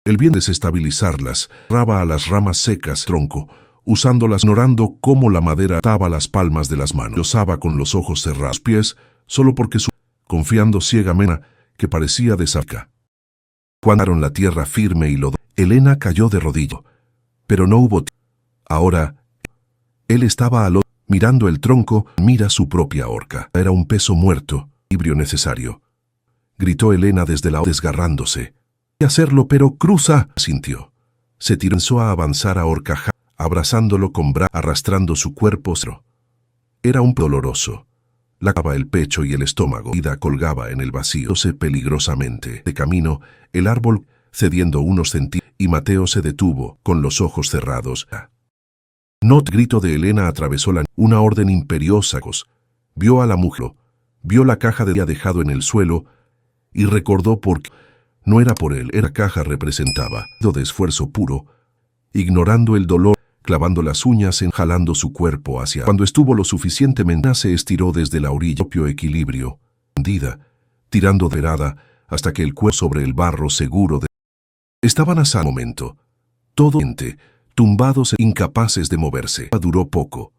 El bien desestabilizarlas, raba a las ramas secas tronco, usándolas ignorando cómo la madera ataba las palmas de las manos. Osaba con los ojos cerrados pies, solo porque confiando ciegamente que parecía desafiar. Cuando en la tierra firme y lodo, Elena cayó de rodillo, pero no hubo tiempo. Ahora, él estaba al otro, mirando el tronco, mira su propia horca. Era un peso muerto, equilibrio necesario. Gritó Elena desde la desgarrándose. Hacerlo, pero cruza, sintió. Se comenzó a avanzar a horcaja, abrazándolo con brazos, arrastrando su cuerpo. Era un doloroso. La cava el pecho y el estómago. Ida colgaba en el vacío. Peligrosamente. De camino, el árbol, cediendo unos centímetros, y Mateo se detuvo, con los ojos cerrados. No, grito de Elena atravesó una orden imperiosa. Vio a la mujer, vio la caja de había dejado en el suelo, y recordó por qué. No era por él, era caja representaba, de esfuerzo puro, ignorando el dolor, clavando las uñas en jalando su cuerpo hacia. Cuando estuvo lo suficientemente, se estiró desde la orilla, propio equilibrio, hundida, tirando de verada, hasta que el cuerpo sobre el barro seguro de. Estaban a ese momento, todo tumbados e incapaces de moverse. Duró poco.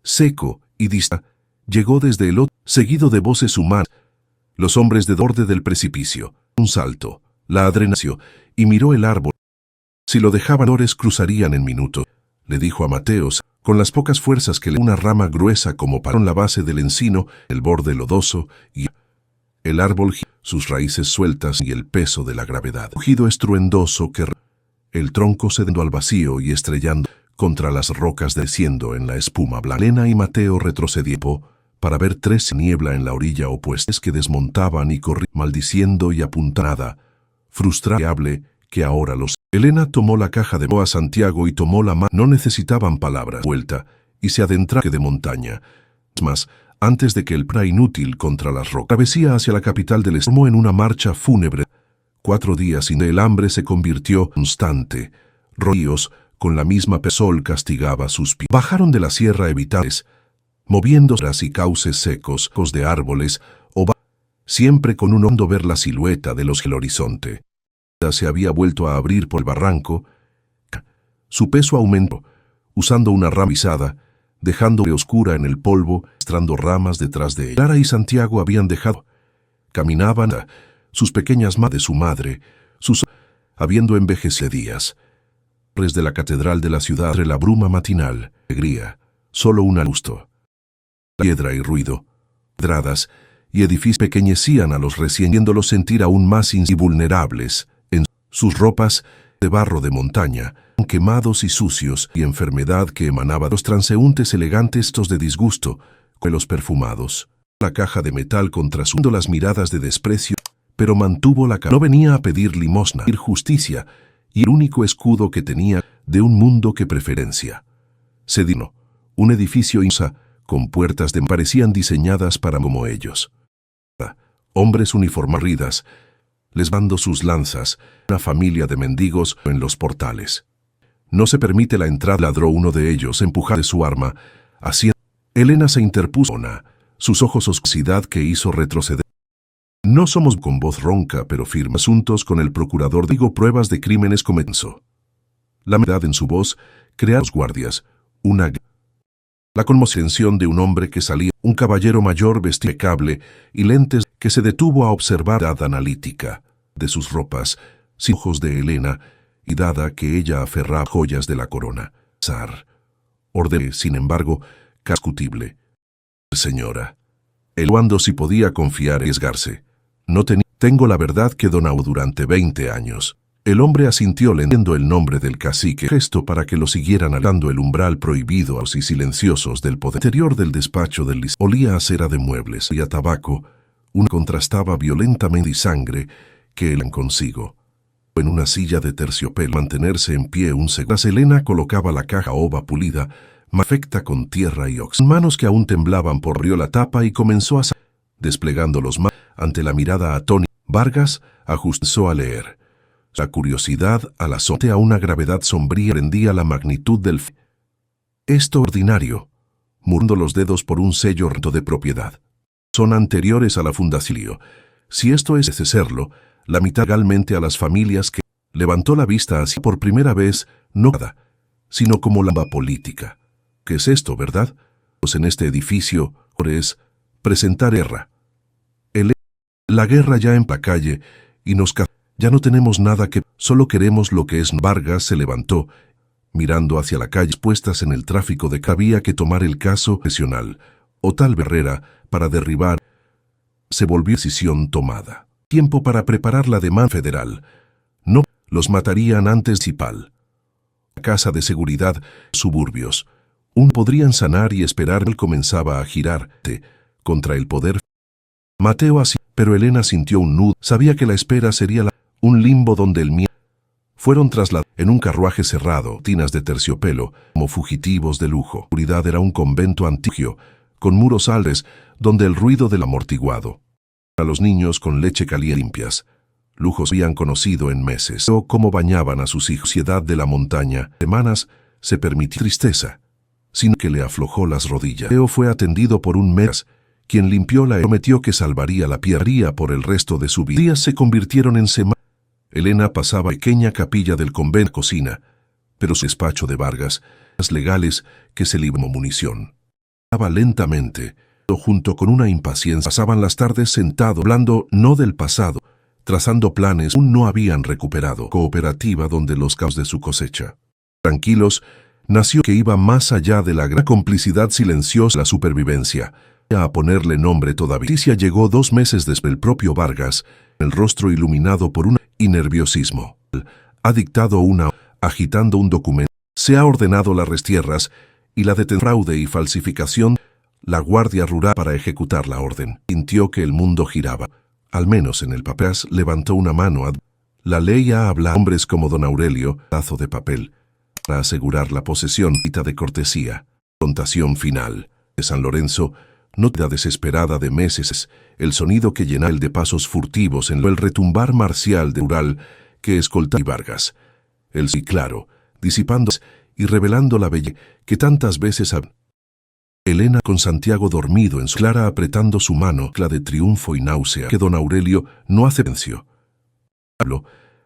Seco y dista, llegó desde el otro, seguido de voces humanas. Los hombres de borde del precipicio. Un salto, la adrenalina, y miró el árbol. Si lo dejaban, ores cruzarían en minutos, le dijo a Mateos, con las pocas fuerzas que le una rama gruesa como para la base del encino, el borde lodoso, y el árbol, sus raíces sueltas y el peso de la gravedad. Un rugido estruendoso que el tronco cediendo al vacío y estrellando contra las rocas desciendo en la espuma blanca. Elena y Mateo retrocedieron para ver tres niebla en la orilla opuesta que desmontaban y corrían, maldiciendo y apuntada, frustrable que ahora los. Elena tomó la caja de a Santiago y tomó la mano. No necesitaban palabras. Vuelta, y se adentraba de montaña. Es más, antes de que el pra inútil contra las rocas. Travesía hacia la capital del estado en una marcha fúnebre. 4 días sin el hambre se convirtió constante. Ríos, con la misma sol castigaba sus pies. Bajaron de la sierra evitables, moviendo y cauces secos de árboles, siempre con un hondo ver la silueta de los el horizonte. Se había vuelto a abrir por el barranco. Su peso aumentó, usando una rama pisada, dejando oscura en el polvo, estrando ramas detrás de ella. Clara y Santiago habían dejado. Caminaban a sus pequeñas manos de su madre, habiendo envejecido días. Desde la catedral de la ciudad, entre la bruma matinal, alegría, solo un gusto. Piedra y ruido, pedradas y edificios pequeñecían a los recién, viéndolos sentir aún más invulnerables en sus ropas de barro de montaña, quemados y sucios, y enfermedad que emanaba de los transeúntes elegantes de disgusto, con los perfumados. La caja de metal contrasundo las miradas de desprecio, pero mantuvo la cara. No venía a pedir limosna, pedir justicia, y el único escudo que tenía de un mundo que preferencia. Se dignó, un edificio insa, con puertas de parecían diseñadas para como ellos. Hombres uniformados, lesbando sus lanzas, una familia de mendigos en los portales. No se permite la entrada, ladró uno de ellos, empujando de su arma, haciendo. Elena se interpuso, sus ojos oscuridad que hizo retroceder. No somos, con voz ronca pero firme, asuntos con el procurador, digo pruebas de crímenes comenzó. La humedad en su voz, crea los guardias, la conmoción de un hombre que salía, un caballero mayor vestido impecable y lentes, que se detuvo a observar la analítica de sus ropas, sin ojos de Elena, y dada que ella aferraba joyas de la corona. Zar. Ordené, sin embargo, discutible. Señora. El cuando si podía confiar arriesgarse. No tengo la verdad que donó durante 20 años. El hombre asintió leyendo el nombre del cacique, gesto para que lo siguieran alando el umbral prohibido y silenciosos del poder. El interior del despacho del olía a cera de muebles y a tabaco, contrastaba violentamente y sangre que él consigo. En una silla de terciopelo, mantenerse en pie un segundo. Elena colocaba la caja ova pulida, afecta con tierra y ox. Manos que aún temblaban abrió la tapa y comenzó a desplegando los manos ante la mirada atónita. Vargas ajustó a leer. La curiosidad al azote a una gravedad sombría rendía la magnitud del esto ordinario, murmurando los dedos por un sello de propiedad. Son anteriores a la fundación. Si esto es de serlo, la mitad legalmente a las familias que Levantó la vista hacia por primera vez, no nada, sino como la política. ¿Qué es esto, verdad? Pues en este edificio, es presentar guerra. La guerra ya en la calle, y ya no tenemos nada que, solo queremos lo que es. Vargas se levantó, mirando hacia la calle, puestas en el tráfico de que había que tomar el caso profesional, o tal Herrera, para derribar. Se volvió decisión tomada. Tiempo para preparar la demanda federal. No, los matarían antes municipal. La casa de seguridad, suburbios. Podrían sanar y esperar. Él comenzaba a girar contra el poder. Mateo así, pero Elena sintió un nudo. Sabía que la espera sería un limbo donde el miedo. Fueron trasladados en un carruaje cerrado, tinas de terciopelo, como fugitivos de lujo. La oscuridad era un convento antiguo, con muros altos, donde el ruido del amortiguado. A los niños con leche caliente limpias. Lujos habían conocido en meses. O cómo bañaban a sus hijos. Ciudad de la montaña. Semanas se permitió tristeza, sino que le aflojó las rodillas. Leo fue atendido por un mes, quien limpió la prometió que salvaría la pierna por el resto de su vida. Días se convirtieron en semanas. Elena pasaba a la pequeña capilla del convento cocina, pero su despacho de Vargas, las legales que se libró munición. Estaba lentamente, junto con una impaciencia. Pasaban las tardes sentado, hablando no del pasado, trazando planes aún no habían recuperado. Cooperativa donde los caos de su cosecha. Tranquilos, nació que iba más allá de la gran complicidad silenciosa, la supervivencia. A ponerle nombre todavía. La noticia llegó 2 meses después. El propio Vargas, el rostro iluminado por un nerviosismo. Ha dictado agitando un documento. Se ha ordenado las restierras y la detención, fraude y falsificación, la Guardia Rural para ejecutar la orden. Sintió que el mundo giraba. Al menos en el papel. Levantó una mano. La ley ha hablado. Hombres como don Aurelio, pedazo de papel, para asegurar la posesión de cortesía. Confrontación final. De San Lorenzo, nota desesperada de meses, el sonido que llenaba el de pasos furtivos en el retumbar marcial de rural que escoltaba Vargas. El sí claro, disipando y revelando la belleza que tantas veces Elena con Santiago dormido en su clara apretando su mano, la de triunfo y náusea que don Aurelio no hace venció.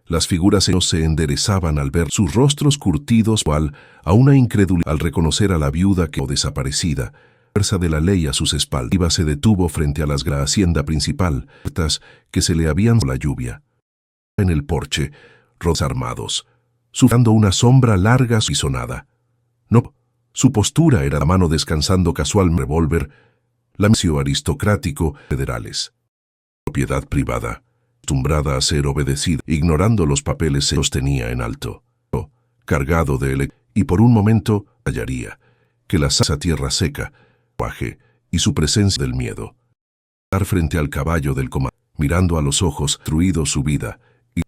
Las figuras no se enderezaban al ver sus rostros curtidos a una incredulidad al reconocer a la viuda que desaparecida. Fuerza de la ley a sus espaldas. Iba se detuvo frente a la hacienda principal, que se le habían la lluvia. En el porche, rodos armados, sufriendo una sombra larga y sonada. No, su postura era la mano descansando casual revólver, la misión aristocrático, federales. Propiedad privada, acostumbrada a ser obedecida, ignorando los papeles se sostenía en alto, cargado de y por un momento hallaría que la tierra seca, y su presencia del miedo. Estar frente al caballo del comandante, mirando a los ojos, destruido su vida, y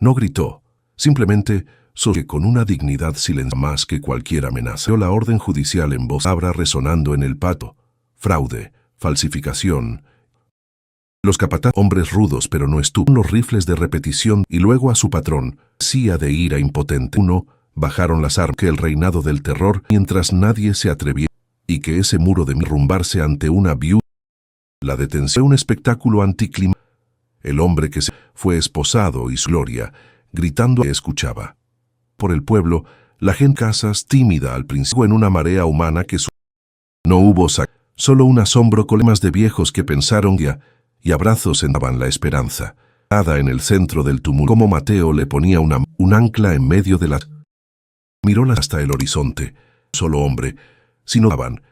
no gritó, simplemente que con una dignidad silenciosa más que cualquier amenaza. La orden judicial en voz abra resonando en el pato, fraude, falsificación. Los capataz, hombres rudos pero no estúpidos, los rifles de repetición y luego a su patrón, decía de ira impotente. Bajaron las armas que el reinado del terror mientras nadie se atrevía. Y que ese muro de derrumbarse ante una viuda. La detención fue un espectáculo anticlimático. El hombre que se fue esposado y su gloria, gritando escuchaba. Por el pueblo, la gente casas tímida al principio en una marea humana que no hubo solo un asombro con lemas de viejos que pensaron ya, y abrazos daban la esperanza. Nada en el centro del tumulto, como Mateo le ponía un ancla en medio de la. Miróla hasta el horizonte, solo hombre, sino daban,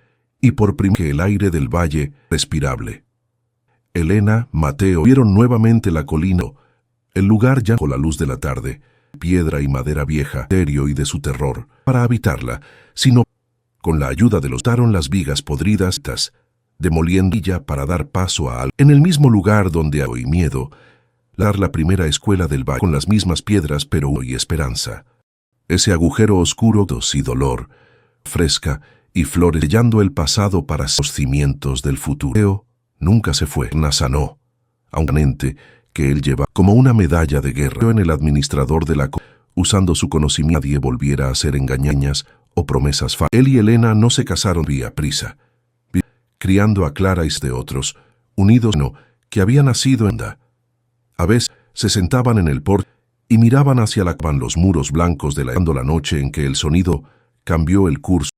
y por primera que el aire del valle, respirable. Elena, Mateo, vieron nuevamente la colina, el lugar ya con la luz de la tarde, piedra y madera vieja, misterio y de su terror, para habitarla, sino, con la ayuda de los taron las vigas podridas, demoliendo ella para dar paso a algo. En el mismo lugar donde hay miedo, la primera escuela del valle, con las mismas piedras pero y esperanza. Ese agujero oscuro, y dolor, fresca, y flores sellando el pasado para los cimientos del futuro. Nunca se fue. Sanó, aunque que él lleva como una medalla de guerra en el administrador de la usando su conocimiento. Nadie volviera a hacer engañañas o promesas falsas. Él y Elena no se casaron vía prisa, criando a Clara y de otros, unidos que había nacido en A veces se sentaban en el porche y miraban hacia los muros blancos de la noche en que el sonido cambió el curso.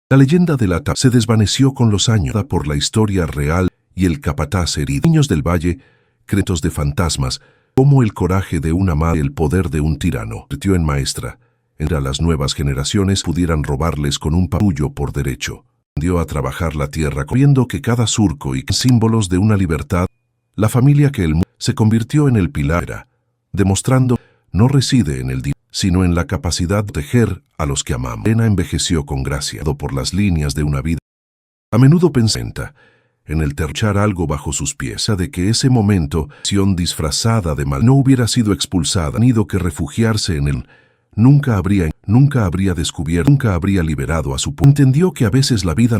La leyenda de la se desvaneció con los años por la historia real y el capataz herido. Niños del valle, cretos de fantasmas, como el coraje de una madre, el poder de un tirano, convirtió en maestra. Entre las nuevas generaciones pudieran robarles con un papullo por derecho. Dio a trabajar la tierra, viendo que cada surco y símbolos de una libertad, la familia que el mundo se convirtió en el pilar, demostrando no reside en el dinero, sino en la capacidad de proteger a los que amamos. Elena envejeció con gracia por las líneas de una vida. A menudo pensaba en el terchar algo bajo sus pies, de que ese momento, disfrazada de mal, no hubiera sido expulsada, tenido que refugiarse en él, nunca habría descubierto, nunca habría liberado a su pueblo. Entendió que a veces la vida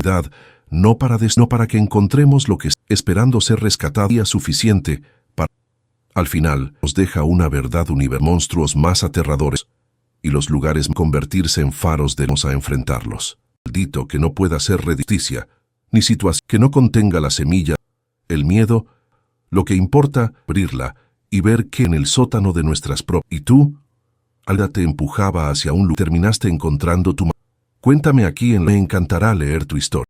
no para que encontremos lo que esperando ser rescatado es suficiente para. Al final, nos deja una verdad universal, monstruos más aterradores, y los lugares convertirse en faros de nos a enfrentarlos. Maldito que no pueda ser justicia, ni situación que no contenga la semilla, el miedo, lo que importa, abrirla y ver que en el sótano de nuestras propias. Y tú, Alda te empujaba hacia un lugar, terminaste encontrando tu. Cuéntame aquí me encantará leer tu historia.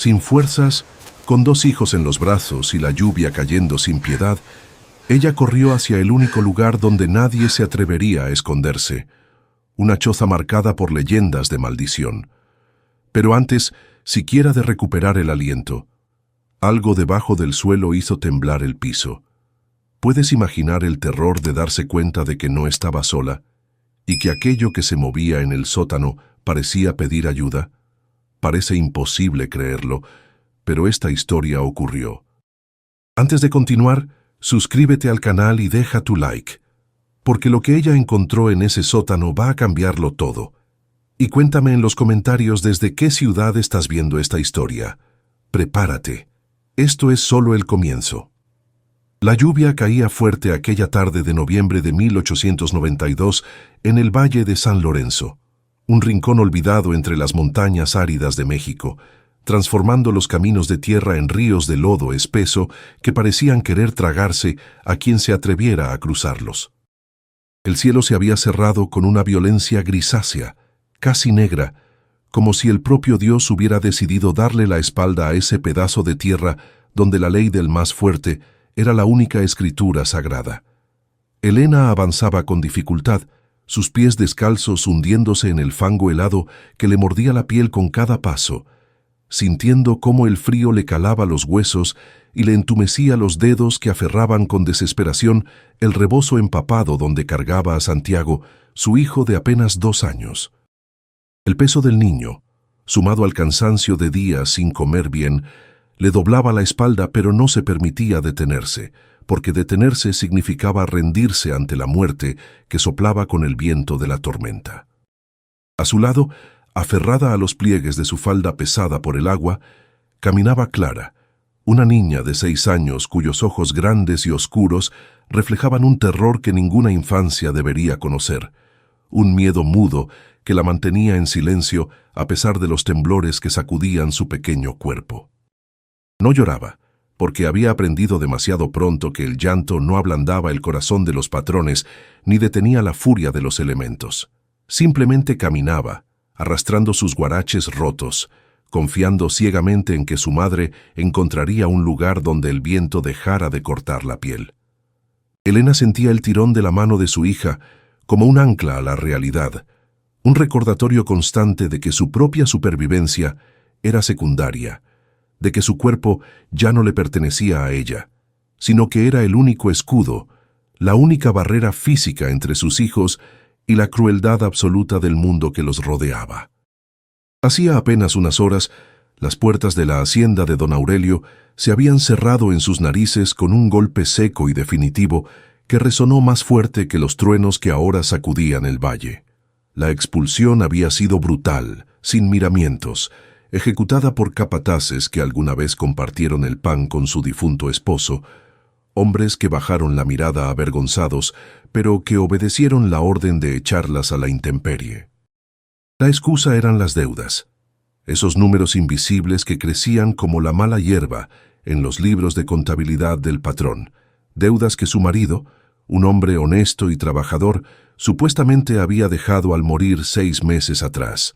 Sin fuerzas, con 2 hijos en los brazos y la lluvia cayendo sin piedad, ella corrió hacia el único lugar donde nadie se atrevería a esconderse, una choza marcada por leyendas de maldición. Pero antes, siquiera de recuperar el aliento, algo debajo del suelo hizo temblar el piso. ¿Puedes imaginar el terror de darse cuenta de que no estaba sola y que aquello que se movía en el sótano parecía pedir ayuda? Parece imposible creerlo, pero esta historia ocurrió. Antes de continuar, suscríbete al canal y deja tu like, porque lo que ella encontró en ese sótano va a cambiarlo todo. Y cuéntame en los comentarios desde qué ciudad estás viendo esta historia. Prepárate. Esto es solo el comienzo. La lluvia caía fuerte aquella tarde de noviembre de 1892 en el Valle de San Lorenzo, un rincón olvidado entre las montañas áridas de México, transformando los caminos de tierra en ríos de lodo espeso que parecían querer tragarse a quien se atreviera a cruzarlos. El cielo se había cerrado con una violencia grisácea, casi negra, como si el propio Dios hubiera decidido darle la espalda a ese pedazo de tierra donde la ley del más fuerte era la única escritura sagrada. Elena avanzaba con dificultad, sus pies descalzos hundiéndose en el fango helado que le mordía la piel con cada paso, sintiendo cómo el frío le calaba los huesos y le entumecía los dedos que aferraban con desesperación el rebozo empapado donde cargaba a Santiago, su hijo de apenas 2 años. El peso del niño, sumado al cansancio de días sin comer bien, le doblaba la espalda, pero no se permitía detenerse, porque detenerse significaba rendirse ante la muerte que soplaba con el viento de la tormenta. A su lado, aferrada a los pliegues de su falda pesada por el agua, caminaba Clara, una niña de 6 años cuyos ojos grandes y oscuros reflejaban un terror que ninguna infancia debería conocer, un miedo mudo que la mantenía en silencio a pesar de los temblores que sacudían su pequeño cuerpo. No lloraba, porque había aprendido demasiado pronto que el llanto no ablandaba el corazón de los patrones ni detenía la furia de los elementos. Simplemente caminaba, arrastrando sus guaraches rotos, confiando ciegamente en que su madre encontraría un lugar donde el viento dejara de cortar la piel. Elena sentía el tirón de la mano de su hija como un ancla a la realidad, un recordatorio constante de que su propia supervivencia era secundaria, de que su cuerpo ya no le pertenecía a ella, sino que era el único escudo, la única barrera física entre sus hijos y la crueldad absoluta del mundo que los rodeaba. Hacía apenas unas horas, las puertas de la hacienda de don Aurelio se habían cerrado en sus narices con un golpe seco y definitivo que resonó más fuerte que los truenos que ahora sacudían el valle. La expulsión había sido brutal, sin miramientos, ejecutada por capataces que alguna vez compartieron el pan con su difunto esposo, hombres que bajaron la mirada avergonzados, pero que obedecieron la orden de echarlas a la intemperie. La excusa eran las deudas, esos números invisibles que crecían como la mala hierba en los libros de contabilidad del patrón, deudas que su marido, un hombre honesto y trabajador, supuestamente había dejado al morir 6 meses atrás.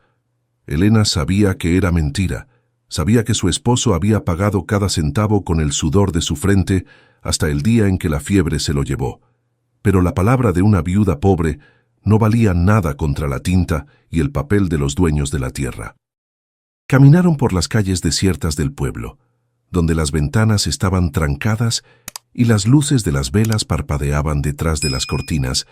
Elena sabía que era mentira, sabía que su esposo había pagado cada centavo con el sudor de su frente hasta el día en que la fiebre se lo llevó. Pero la palabra de una viuda pobre no valía nada contra la tinta y el papel de los dueños de la tierra. Caminaron por las calles desiertas del pueblo, donde las ventanas estaban trancadas y las luces de las velas parpadeaban detrás de las cortinas,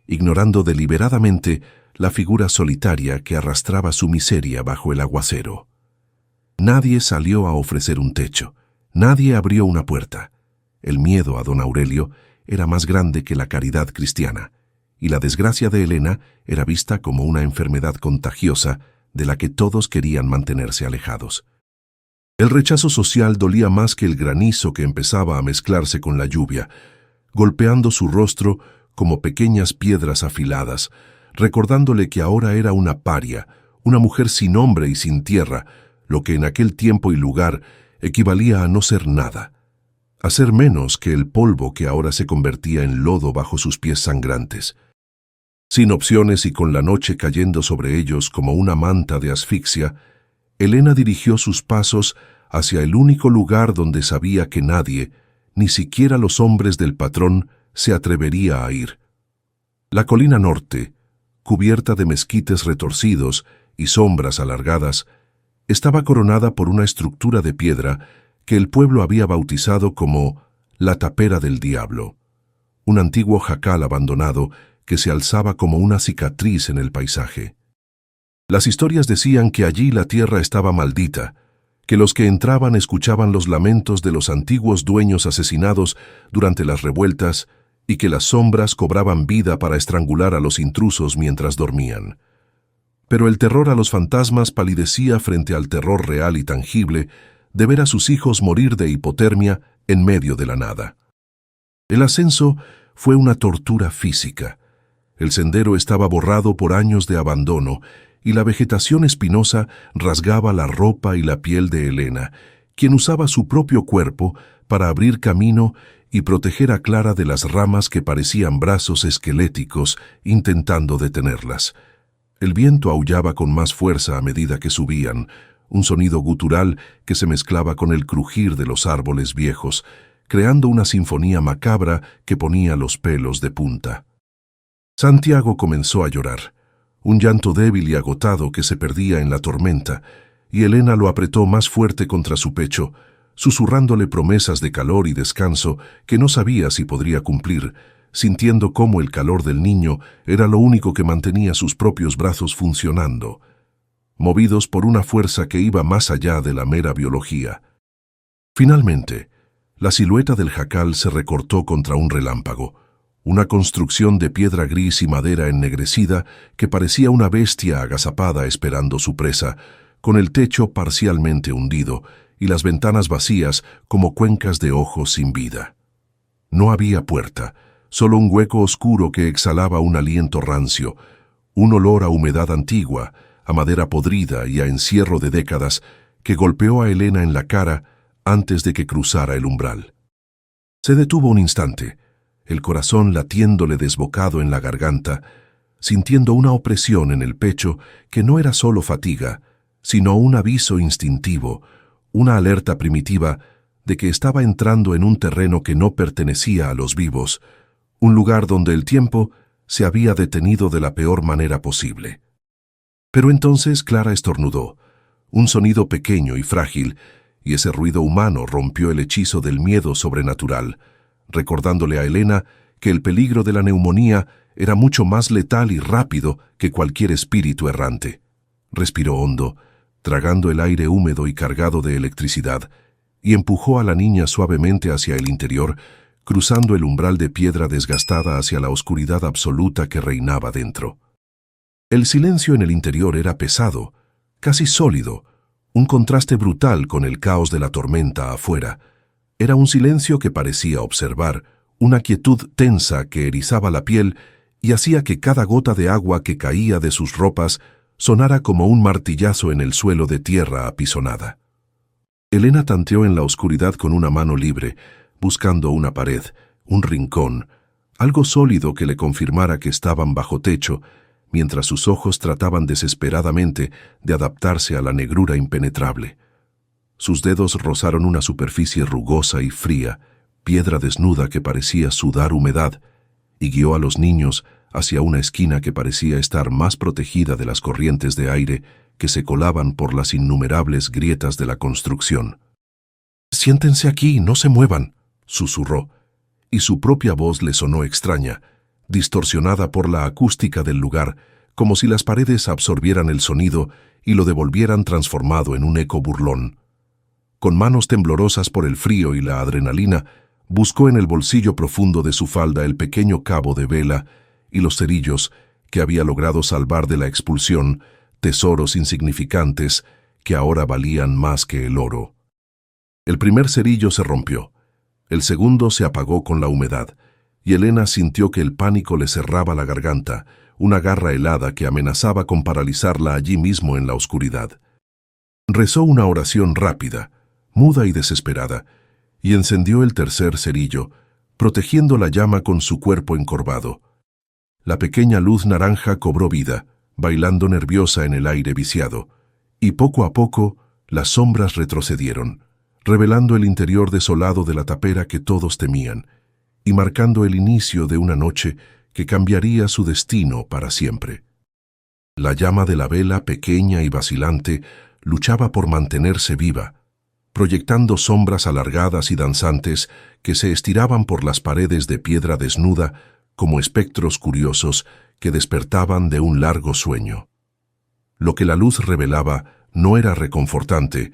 ignorando deliberadamente la figura solitaria que arrastraba su miseria bajo el aguacero. Nadie salió a ofrecer un techo, nadie abrió una puerta. El miedo a don Aurelio era más grande que la caridad cristiana, y la desgracia de Elena era vista como una enfermedad contagiosa de la que todos querían mantenerse alejados. El rechazo social dolía más que el granizo que empezaba a mezclarse con la lluvia, golpeando su rostro como pequeñas piedras afiladas, recordándole que ahora era una paria, una mujer sin hombre y sin tierra, lo que en aquel tiempo y lugar equivalía a no ser nada, a ser menos que el polvo que ahora se convertía en lodo bajo sus pies sangrantes. Sin opciones y con la noche cayendo sobre ellos como una manta de asfixia, Elena dirigió sus pasos hacia el único lugar donde sabía que nadie, ni siquiera los hombres del patrón, se atrevería a ir. La colina norte, cubierta de mezquites retorcidos y sombras alargadas, estaba coronada por una estructura de piedra que el pueblo había bautizado como la Tapera del Diablo, un antiguo jacal abandonado que se alzaba como una cicatriz en el paisaje. Las historias decían que allí la tierra estaba maldita, que los que entraban escuchaban los lamentos de los antiguos dueños asesinados durante las revueltas y que las sombras cobraban vida para estrangular a los intrusos mientras dormían. Pero el terror a los fantasmas palidecía frente al terror real y tangible de ver a sus hijos morir de hipotermia en medio de la nada. El ascenso fue una tortura física. El sendero estaba borrado por años de abandono y la vegetación espinosa rasgaba la ropa y la piel de Elena, quien usaba su propio cuerpo para abrir camino y proteger a Clara de las ramas que parecían brazos esqueléticos intentando detenerlas. El viento aullaba con más fuerza a medida que subían, un sonido gutural que se mezclaba con el crujir de los árboles viejos, creando una sinfonía macabra que ponía los pelos de punta. Santiago comenzó a llorar, un llanto débil y agotado que se perdía en la tormenta, y Elena lo apretó más fuerte contra su pecho, susurrándole promesas de calor y descanso que no sabía si podría cumplir, sintiendo cómo el calor del niño era lo único que mantenía sus propios brazos funcionando, movidos por una fuerza que iba más allá de la mera biología. Finalmente, la silueta del jacal se recortó contra un relámpago, una construcción de piedra gris y madera ennegrecida que parecía una bestia agazapada esperando su presa, con el techo parcialmente hundido y las ventanas vacías como cuencas de ojos sin vida. No había puerta, solo un hueco oscuro que exhalaba un aliento rancio, un olor a humedad antigua, a madera podrida y a encierro de décadas que golpeó a Elena en la cara antes de que cruzara el umbral. Se detuvo un instante, el corazón latiéndole desbocado en la garganta, sintiendo una opresión en el pecho que no era solo fatiga, sino un aviso instintivo, una alerta primitiva de que estaba entrando en un terreno que no pertenecía a los vivos, un lugar donde el tiempo se había detenido de la peor manera posible. Pero entonces Clara estornudó, un sonido pequeño y frágil, y ese ruido humano rompió el hechizo del miedo sobrenatural, recordándole a Elena que el peligro de la neumonía era mucho más letal y rápido que cualquier espíritu errante. Respiró hondo, tragando el aire húmedo y cargado de electricidad, y empujó a la niña suavemente hacia el interior, cruzando el umbral de piedra desgastada hacia la oscuridad absoluta que reinaba dentro. El silencio en el interior era pesado, casi sólido, un contraste brutal con el caos de la tormenta afuera. Era un silencio que parecía observar, una quietud tensa que erizaba la piel y hacía que cada gota de agua que caía de sus ropas sonara como un martillazo en el suelo de tierra apisonada. Elena tanteó en la oscuridad con una mano libre, buscando una pared, un rincón, algo sólido que le confirmara que estaban bajo techo, mientras sus ojos trataban desesperadamente de adaptarse a la negrura impenetrable. Sus dedos rozaron una superficie rugosa y fría, piedra desnuda que parecía sudar humedad, y guió a los niños hacia una esquina que parecía estar más protegida de las corrientes de aire que se colaban por las innumerables grietas de la construcción. «Siéntense aquí, no se muevan», susurró, y su propia voz le sonó extraña, distorsionada por la acústica del lugar, como si las paredes absorbieran el sonido y lo devolvieran transformado en un eco burlón. Con manos temblorosas por el frío y la adrenalina, buscó en el bolsillo profundo de su falda el pequeño cabo de vela y los cerillos que había logrado salvar de la expulsión, tesoros insignificantes que ahora valían más que el oro. El primer cerillo se rompió, el segundo se apagó con la humedad, y Elena sintió que el pánico le cerraba la garganta, una garra helada que amenazaba con paralizarla allí mismo en la oscuridad. Rezó una oración rápida, muda y desesperada, y encendió el tercer cerillo, protegiendo la llama con su cuerpo encorvado. La pequeña luz naranja cobró vida, bailando nerviosa en el aire viciado, y poco a poco las sombras retrocedieron, revelando el interior desolado de la tapera que todos temían, y marcando el inicio de una noche que cambiaría su destino para siempre. La llama de la vela, pequeña y vacilante, luchaba por mantenerse viva, proyectando sombras alargadas y danzantes que se estiraban por las paredes de piedra desnuda como espectros curiosos que despertaban de un largo sueño. Lo que la luz revelaba no era reconfortante.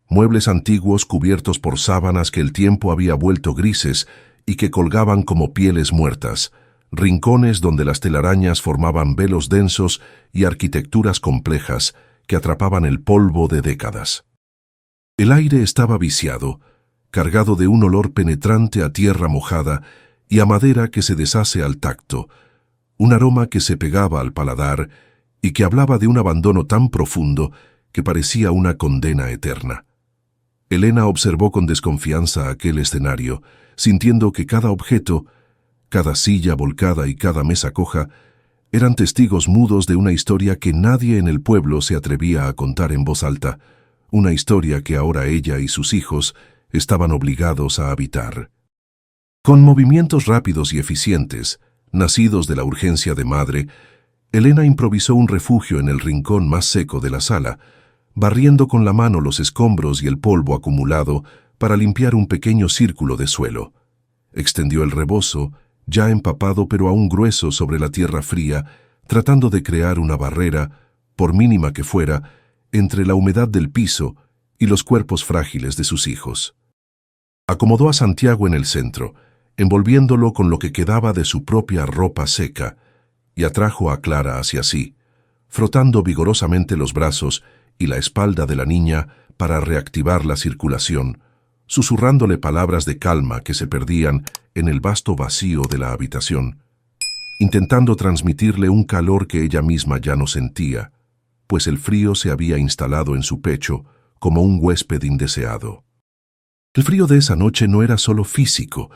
Muebles antiguos cubiertos por sábanas que el tiempo había vuelto grises y que colgaban como pieles muertas, rincones donde las telarañas formaban velos densos y arquitecturas complejas que atrapaban el polvo de décadas. El aire estaba viciado, cargado de un olor penetrante a tierra mojada y a madera que se deshace al tacto, un aroma que se pegaba al paladar y que hablaba de un abandono tan profundo que parecía una condena eterna. Elena observó con desconfianza aquel escenario, sintiendo que cada objeto, cada silla volcada y cada mesa coja, eran testigos mudos de una historia que nadie en el pueblo se atrevía a contar en voz alta, una historia que ahora ella y sus hijos estaban obligados a habitar. Con movimientos rápidos y eficientes, nacidos de la urgencia de madre, Elena improvisó un refugio en el rincón más seco de la sala, barriendo con la mano los escombros y el polvo acumulado para limpiar un pequeño círculo de suelo. Extendió el rebozo, ya empapado pero aún grueso sobre la tierra fría, tratando de crear una barrera, por mínima que fuera, entre la humedad del piso y los cuerpos frágiles de sus hijos. Acomodó a Santiago en el centro, envolviéndolo con lo que quedaba de su propia ropa seca, y atrajo a Clara hacia sí, frotando vigorosamente los brazos y la espalda de la niña para reactivar la circulación, susurrándole palabras de calma que se perdían en el vasto vacío de la habitación, intentando transmitirle un calor que ella misma ya no sentía, pues el frío se había instalado en su pecho como un huésped indeseado. El frío de esa noche no era solo físico,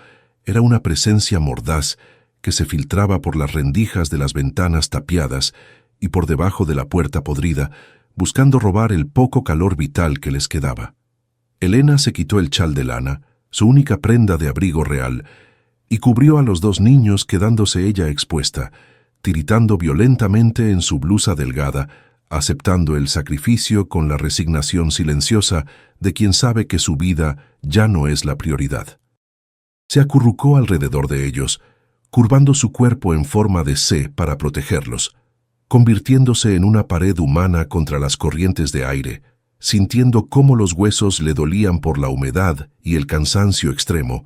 era una presencia mordaz que se filtraba por las rendijas de las ventanas tapiadas y por debajo de la puerta podrida, buscando robar el poco calor vital que les quedaba. Elena se quitó el chal de lana, su única prenda de abrigo real, y cubrió a los dos niños quedándose ella expuesta, tiritando violentamente en su blusa delgada, aceptando el sacrificio con la resignación silenciosa de quien sabe que su vida ya no es la prioridad. Se acurrucó alrededor de ellos, curvando su cuerpo en forma de C para protegerlos, convirtiéndose en una pared humana contra las corrientes de aire, sintiendo cómo los huesos le dolían por la humedad y el cansancio extremo,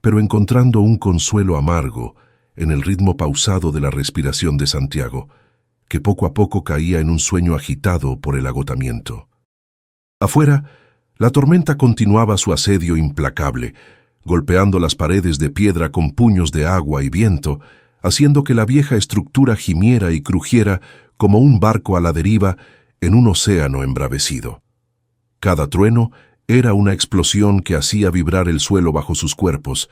pero encontrando un consuelo amargo en el ritmo pausado de la respiración de Santiago, que poco a poco caía en un sueño agitado por el agotamiento. Afuera, la tormenta continuaba su asedio implacable, golpeando las paredes de piedra con puños de agua y viento, haciendo que la vieja estructura gimiera y crujiera como un barco a la deriva en un océano embravecido. Cada trueno era una explosión que hacía vibrar el suelo bajo sus cuerpos,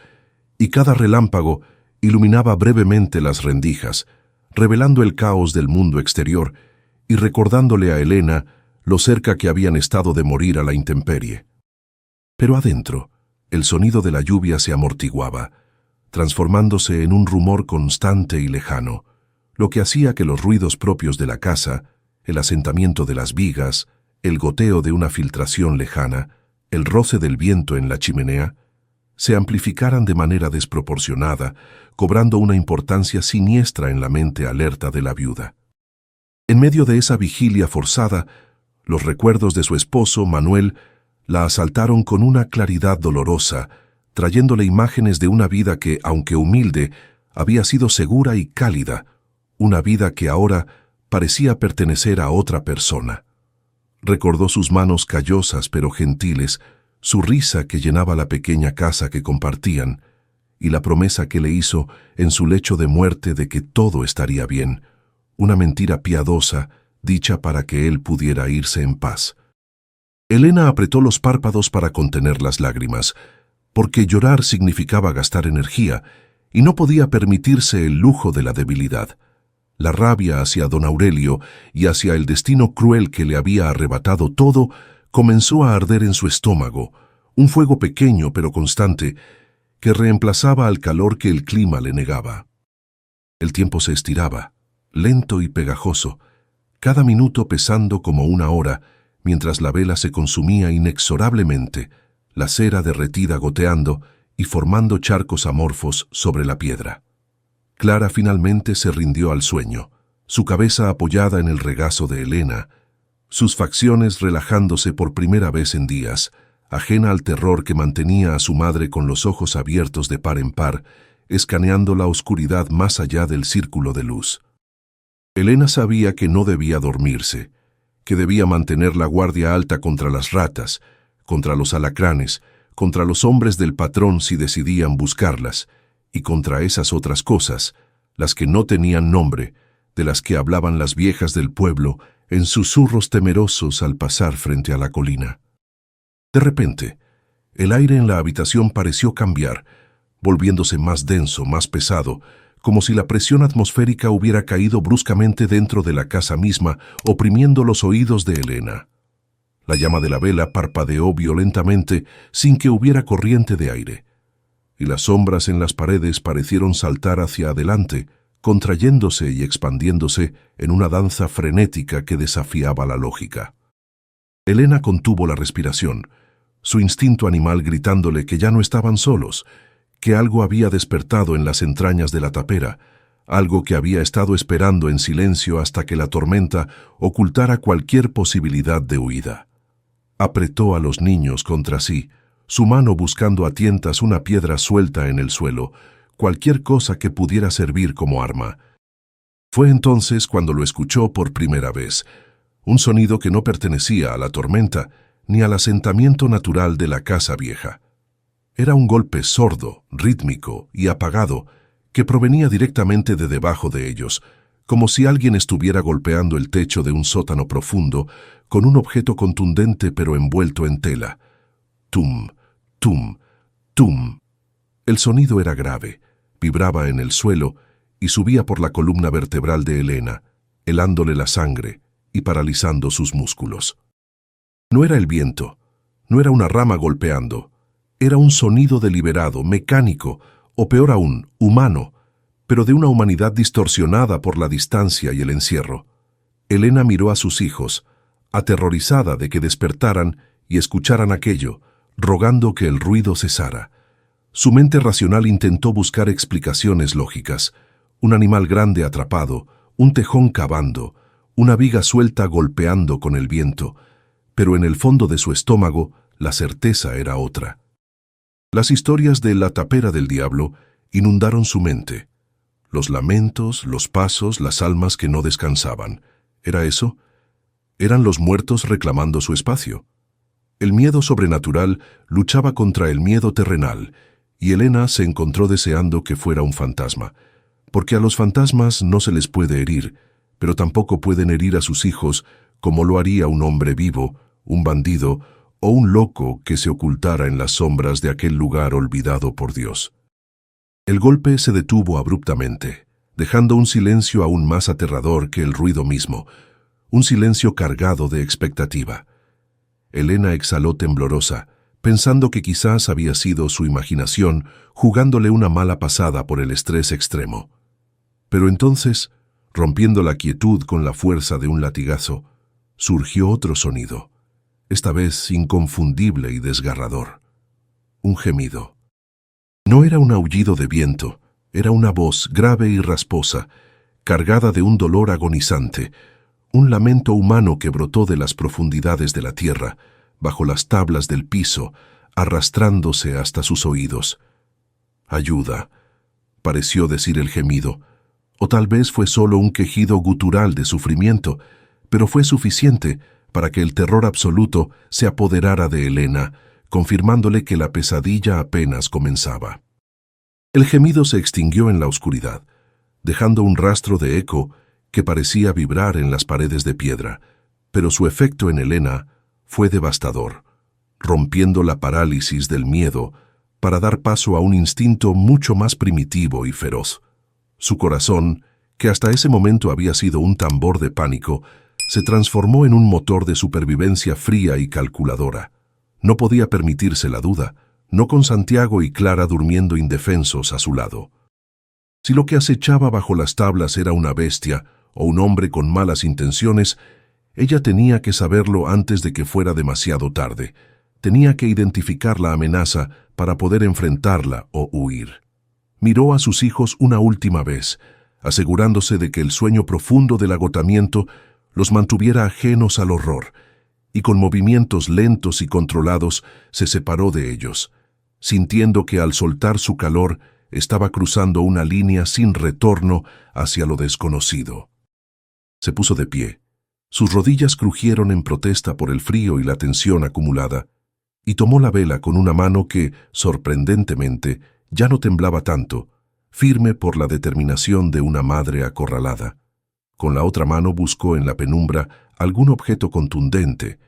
y cada relámpago iluminaba brevemente las rendijas, revelando el caos del mundo exterior y recordándole a Elena lo cerca que habían estado de morir a la intemperie. Pero adentro, el sonido de la lluvia se amortiguaba, transformándose en un rumor constante y lejano, lo que hacía que los ruidos propios de la casa, el asentamiento de las vigas, el goteo de una filtración lejana, el roce del viento en la chimenea, se amplificaran de manera desproporcionada, cobrando una importancia siniestra en la mente alerta de la viuda. En medio de esa vigilia forzada, los recuerdos de su esposo, Manuel, la asaltaron con una claridad dolorosa, trayéndole imágenes de una vida que, aunque humilde, había sido segura y cálida, una vida que ahora parecía pertenecer a otra persona. Recordó sus manos callosas pero gentiles, su risa que llenaba la pequeña casa que compartían, y la promesa que le hizo en su lecho de muerte de que todo estaría bien, una mentira piadosa, dicha para que él pudiera irse en paz. Elena apretó los párpados para contener las lágrimas, porque llorar significaba gastar energía, y no podía permitirse el lujo de la debilidad. La rabia hacia don Aurelio y hacia el destino cruel que le había arrebatado todo comenzó a arder en su estómago, un fuego pequeño pero constante que reemplazaba al calor que el clima le negaba. El tiempo se estiraba, lento y pegajoso, cada minuto pesando como una hora, mientras la vela se consumía inexorablemente, la cera derretida goteando y formando charcos amorfos sobre la piedra. Clara finalmente se rindió al sueño, su cabeza apoyada en el regazo de Elena, sus facciones relajándose por primera vez en días, ajena al terror que mantenía a su madre con los ojos abiertos de par en par, escaneando la oscuridad más allá del círculo de luz. Elena sabía que no debía dormirse, que debía mantener la guardia alta contra las ratas, contra los alacranes, contra los hombres del patrón si decidían buscarlas, y contra esas otras cosas, las que no tenían nombre, de las que hablaban las viejas del pueblo en susurros temerosos al pasar frente a la colina. De repente, el aire en la habitación pareció cambiar, volviéndose más denso, más pesado, como si la presión atmosférica hubiera caído bruscamente dentro de la casa misma, oprimiendo los oídos de Elena. La llama de la vela parpadeó violentamente sin que hubiera corriente de aire, y las sombras en las paredes parecieron saltar hacia adelante, contrayéndose y expandiéndose en una danza frenética que desafiaba la lógica. Elena contuvo la respiración, su instinto animal gritándole que ya no estaban solos, que algo había despertado en las entrañas de la tapera, algo que había estado esperando en silencio hasta que la tormenta ocultara cualquier posibilidad de huida. Apretó a los niños contra sí, su mano buscando a tientas una piedra suelta en el suelo, cualquier cosa que pudiera servir como arma. Fue entonces cuando lo escuchó por primera vez, un sonido que no pertenecía a la tormenta ni al asentamiento natural de la casa vieja. Era un golpe sordo, rítmico y apagado que provenía directamente de debajo de ellos, como si alguien estuviera golpeando el techo de un sótano profundo con un objeto contundente pero envuelto en tela. Tum, tum, tum. El sonido era grave, vibraba en el suelo y subía por la columna vertebral de Elena, helándole la sangre y paralizando sus músculos. No era el viento, no era una rama golpeando, era un sonido deliberado, mecánico, o peor aún, humano, pero de una humanidad distorsionada por la distancia y el encierro. Elena miró a sus hijos, aterrorizada de que despertaran y escucharan aquello, rogando que el ruido cesara. Su mente racional intentó buscar explicaciones lógicas. Un animal grande atrapado, un tejón cavando, una viga suelta golpeando con el viento, pero en el fondo de su estómago la certeza era otra. Las historias de la tapera del diablo inundaron su mente. Los lamentos, los pasos, las almas que no descansaban. ¿Era eso? ¿Eran los muertos reclamando su espacio? El miedo sobrenatural luchaba contra el miedo terrenal, y Elena se encontró deseando que fuera un fantasma, porque a los fantasmas no se les puede herir, pero tampoco pueden herir a sus hijos como lo haría un hombre vivo, un bandido o un loco que se ocultara en las sombras de aquel lugar olvidado por Dios. El golpe se detuvo abruptamente, dejando un silencio aún más aterrador que el ruido mismo, un silencio cargado de expectativa. Elena exhaló temblorosa, pensando que quizás había sido su imaginación jugándole una mala pasada por el estrés extremo. Pero entonces, rompiendo la quietud con la fuerza de un latigazo, surgió otro sonido, esta vez inconfundible y desgarrador. Un gemido. No era un aullido de viento, era una voz grave y rasposa, cargada de un dolor agonizante, un lamento humano que brotó de las profundidades de la tierra, bajo las tablas del piso, arrastrándose hasta sus oídos. «Ayuda», pareció decir el gemido, o tal vez fue solo un quejido gutural de sufrimiento, pero fue suficiente para que el terror absoluto se apoderara de Elena, confirmándole que la pesadilla apenas comenzaba. El gemido se extinguió en la oscuridad, dejando un rastro de eco que parecía vibrar en las paredes de piedra, pero su efecto en Elena fue devastador, rompiendo la parálisis del miedo para dar paso a un instinto mucho más primitivo y feroz. Su corazón, que hasta ese momento había sido un tambor de pánico, se transformó en un motor de supervivencia fría y calculadora. No podía permitirse la duda, no con Santiago y Clara durmiendo indefensos a su lado. Si lo que acechaba bajo las tablas era una bestia o un hombre con malas intenciones, ella tenía que saberlo antes de que fuera demasiado tarde. Tenía que identificar la amenaza para poder enfrentarla o huir. Miró a sus hijos una última vez, asegurándose de que el sueño profundo del agotamiento los mantuviera ajenos al horror, y con movimientos lentos y controlados se separó de ellos, sintiendo que al soltar su calor estaba cruzando una línea sin retorno hacia lo desconocido. Se puso de pie. Sus rodillas crujieron en protesta por el frío y la tensión acumulada, y tomó la vela con una mano que, sorprendentemente, ya no temblaba tanto, firme por la determinación de una madre acorralada. Con la otra mano buscó en la penumbra algún objeto contundente.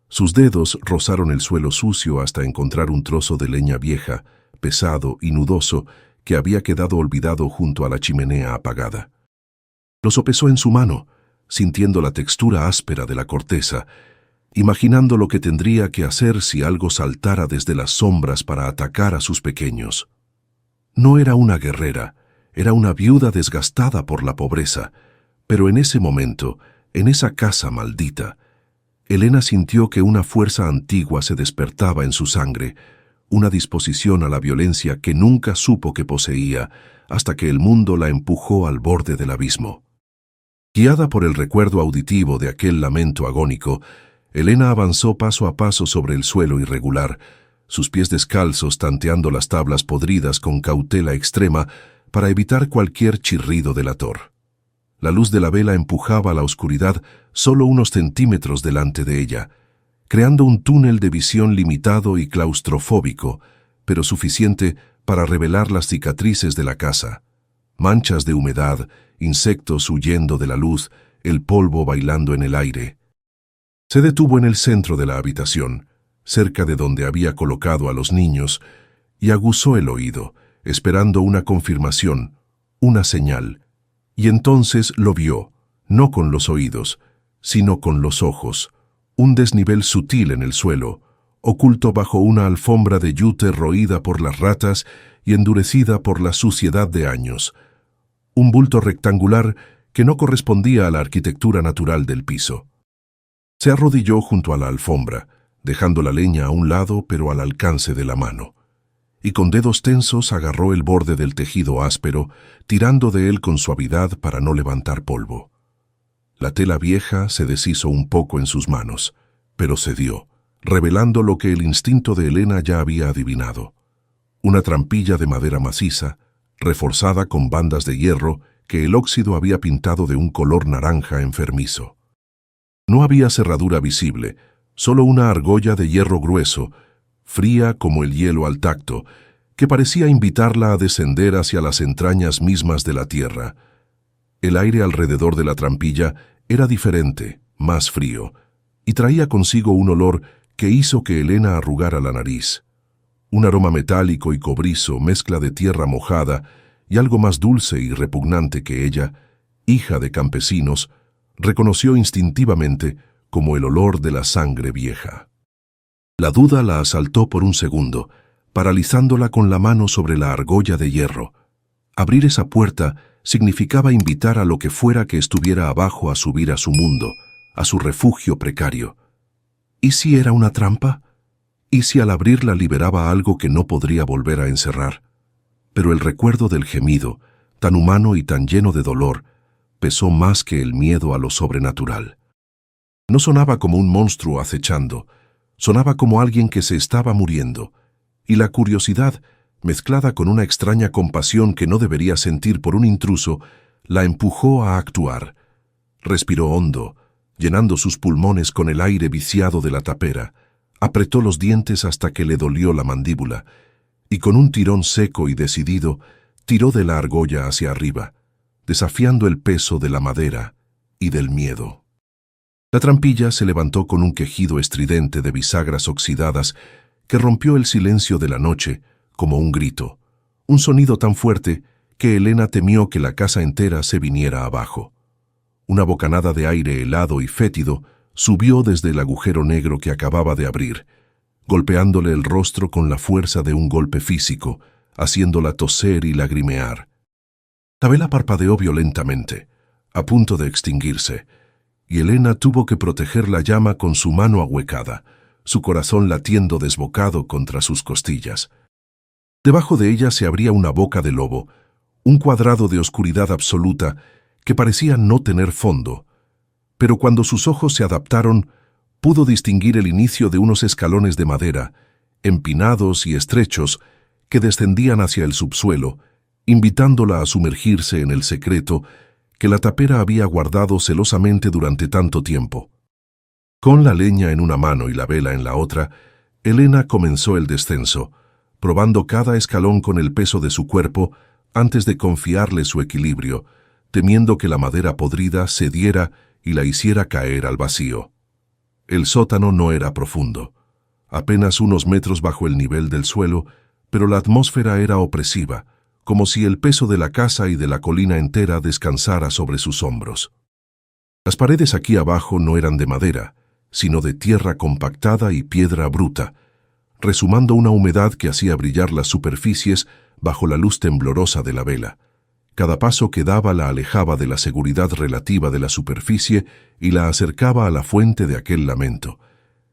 Sus dedos rozaron el suelo sucio hasta encontrar un trozo de leña vieja, pesado y nudoso, que había quedado olvidado junto a la chimenea apagada. Lo sopesó en su mano, sintiendo la textura áspera de la corteza, imaginando lo que tendría que hacer si algo saltara desde las sombras para atacar a sus pequeños. No era una guerrera, era una viuda desgastada por la pobreza, pero en ese momento, en esa casa maldita, Elena sintió que una fuerza antigua se despertaba en su sangre, una disposición a la violencia que nunca supo que poseía, hasta que el mundo la empujó al borde del abismo. Guiada por el recuerdo auditivo de aquel lamento agónico, Elena avanzó paso a paso sobre el suelo irregular, sus pies descalzos tanteando las tablas podridas con cautela extrema para evitar cualquier chirrido delator. La luz de la vela empujaba a la oscuridad solo unos centímetros delante de ella, creando un túnel de visión limitado y claustrofóbico, pero suficiente para revelar las cicatrices de la casa. Manchas de humedad, insectos huyendo de la luz, el polvo bailando en el aire. Se detuvo en el centro de la habitación, cerca de donde había colocado a los niños, y aguzó el oído, esperando una confirmación, una señal. Y entonces lo vio, no con los oídos, sino con los ojos, un desnivel sutil en el suelo, oculto bajo una alfombra de yute roída por las ratas y endurecida por la suciedad de años. Un bulto rectangular que no correspondía a la arquitectura natural del piso. Se arrodilló junto a la alfombra, dejando la leña a un lado pero al alcance de la mano, y con dedos tensos agarró el borde del tejido áspero, tirando de él con suavidad para no levantar polvo. La tela vieja se deshizo un poco en sus manos, pero cedió, revelando lo que el instinto de Elena ya había adivinado. Una trampilla de madera maciza, reforzada con bandas de hierro que el óxido había pintado de un color naranja enfermizo. No había cerradura visible, solo una argolla de hierro grueso, fría como el hielo al tacto, que parecía invitarla a descender hacia las entrañas mismas de la tierra. El aire alrededor de la trampilla era diferente, más frío, y traía consigo un olor que hizo que Elena arrugara la nariz. Un aroma metálico y cobrizo, mezcla de tierra mojada y algo más dulce y repugnante que ella, hija de campesinos, reconoció instintivamente como el olor de la sangre vieja. La duda la asaltó por un segundo, paralizándola con la mano sobre la argolla de hierro. Abrir esa puerta significaba invitar a lo que fuera que estuviera abajo a subir a su mundo, a su refugio precario. ¿Y si era una trampa? ¿Y si al abrirla liberaba algo que no podría volver a encerrar? Pero el recuerdo del gemido, tan humano y tan lleno de dolor, pesó más que el miedo a lo sobrenatural. No sonaba como un monstruo acechando, sonaba como alguien que se estaba muriendo, y la curiosidad, mezclada con una extraña compasión que no debería sentir por un intruso, la empujó a actuar. Respiró hondo, llenando sus pulmones con el aire viciado de la tapera, apretó los dientes hasta que le dolió la mandíbula, y con un tirón seco y decidido, tiró de la argolla hacia arriba, desafiando el peso de la madera y del miedo. La trampilla se levantó con un quejido estridente de bisagras oxidadas que rompió el silencio de la noche como un grito, un sonido tan fuerte que Elena temió que la casa entera se viniera abajo. Una bocanada de aire helado y fétido subió desde el agujero negro que acababa de abrir, golpeándole el rostro con la fuerza de un golpe físico, haciéndola toser y lagrimear. La vela parpadeó violentamente, a punto de extinguirse, y Elena tuvo que proteger la llama con su mano ahuecada, su corazón latiendo desbocado contra sus costillas. Debajo de ella se abría una boca de lobo, un cuadrado de oscuridad absoluta que parecía no tener fondo, pero cuando sus ojos se adaptaron, pudo distinguir el inicio de unos escalones de madera, empinados y estrechos, que descendían hacia el subsuelo, invitándola a sumergirse en el secreto que la tapera había guardado celosamente durante tanto tiempo. Con la leña en una mano y la vela en la otra, Elena comenzó el descenso, probando cada escalón con el peso de su cuerpo antes de confiarle su equilibrio, temiendo que la madera podrida cediera y la hiciera caer al vacío. El sótano no era profundo, apenas unos metros bajo el nivel del suelo, pero la atmósfera era opresiva, como si el peso de la casa y de la colina entera descansara sobre sus hombros. Las paredes aquí abajo no eran de madera, sino de tierra compactada y piedra bruta, resumando una humedad que hacía brillar las superficies bajo la luz temblorosa de la vela. Cada paso que daba la alejaba de la seguridad relativa de la superficie y la acercaba a la fuente de aquel lamento.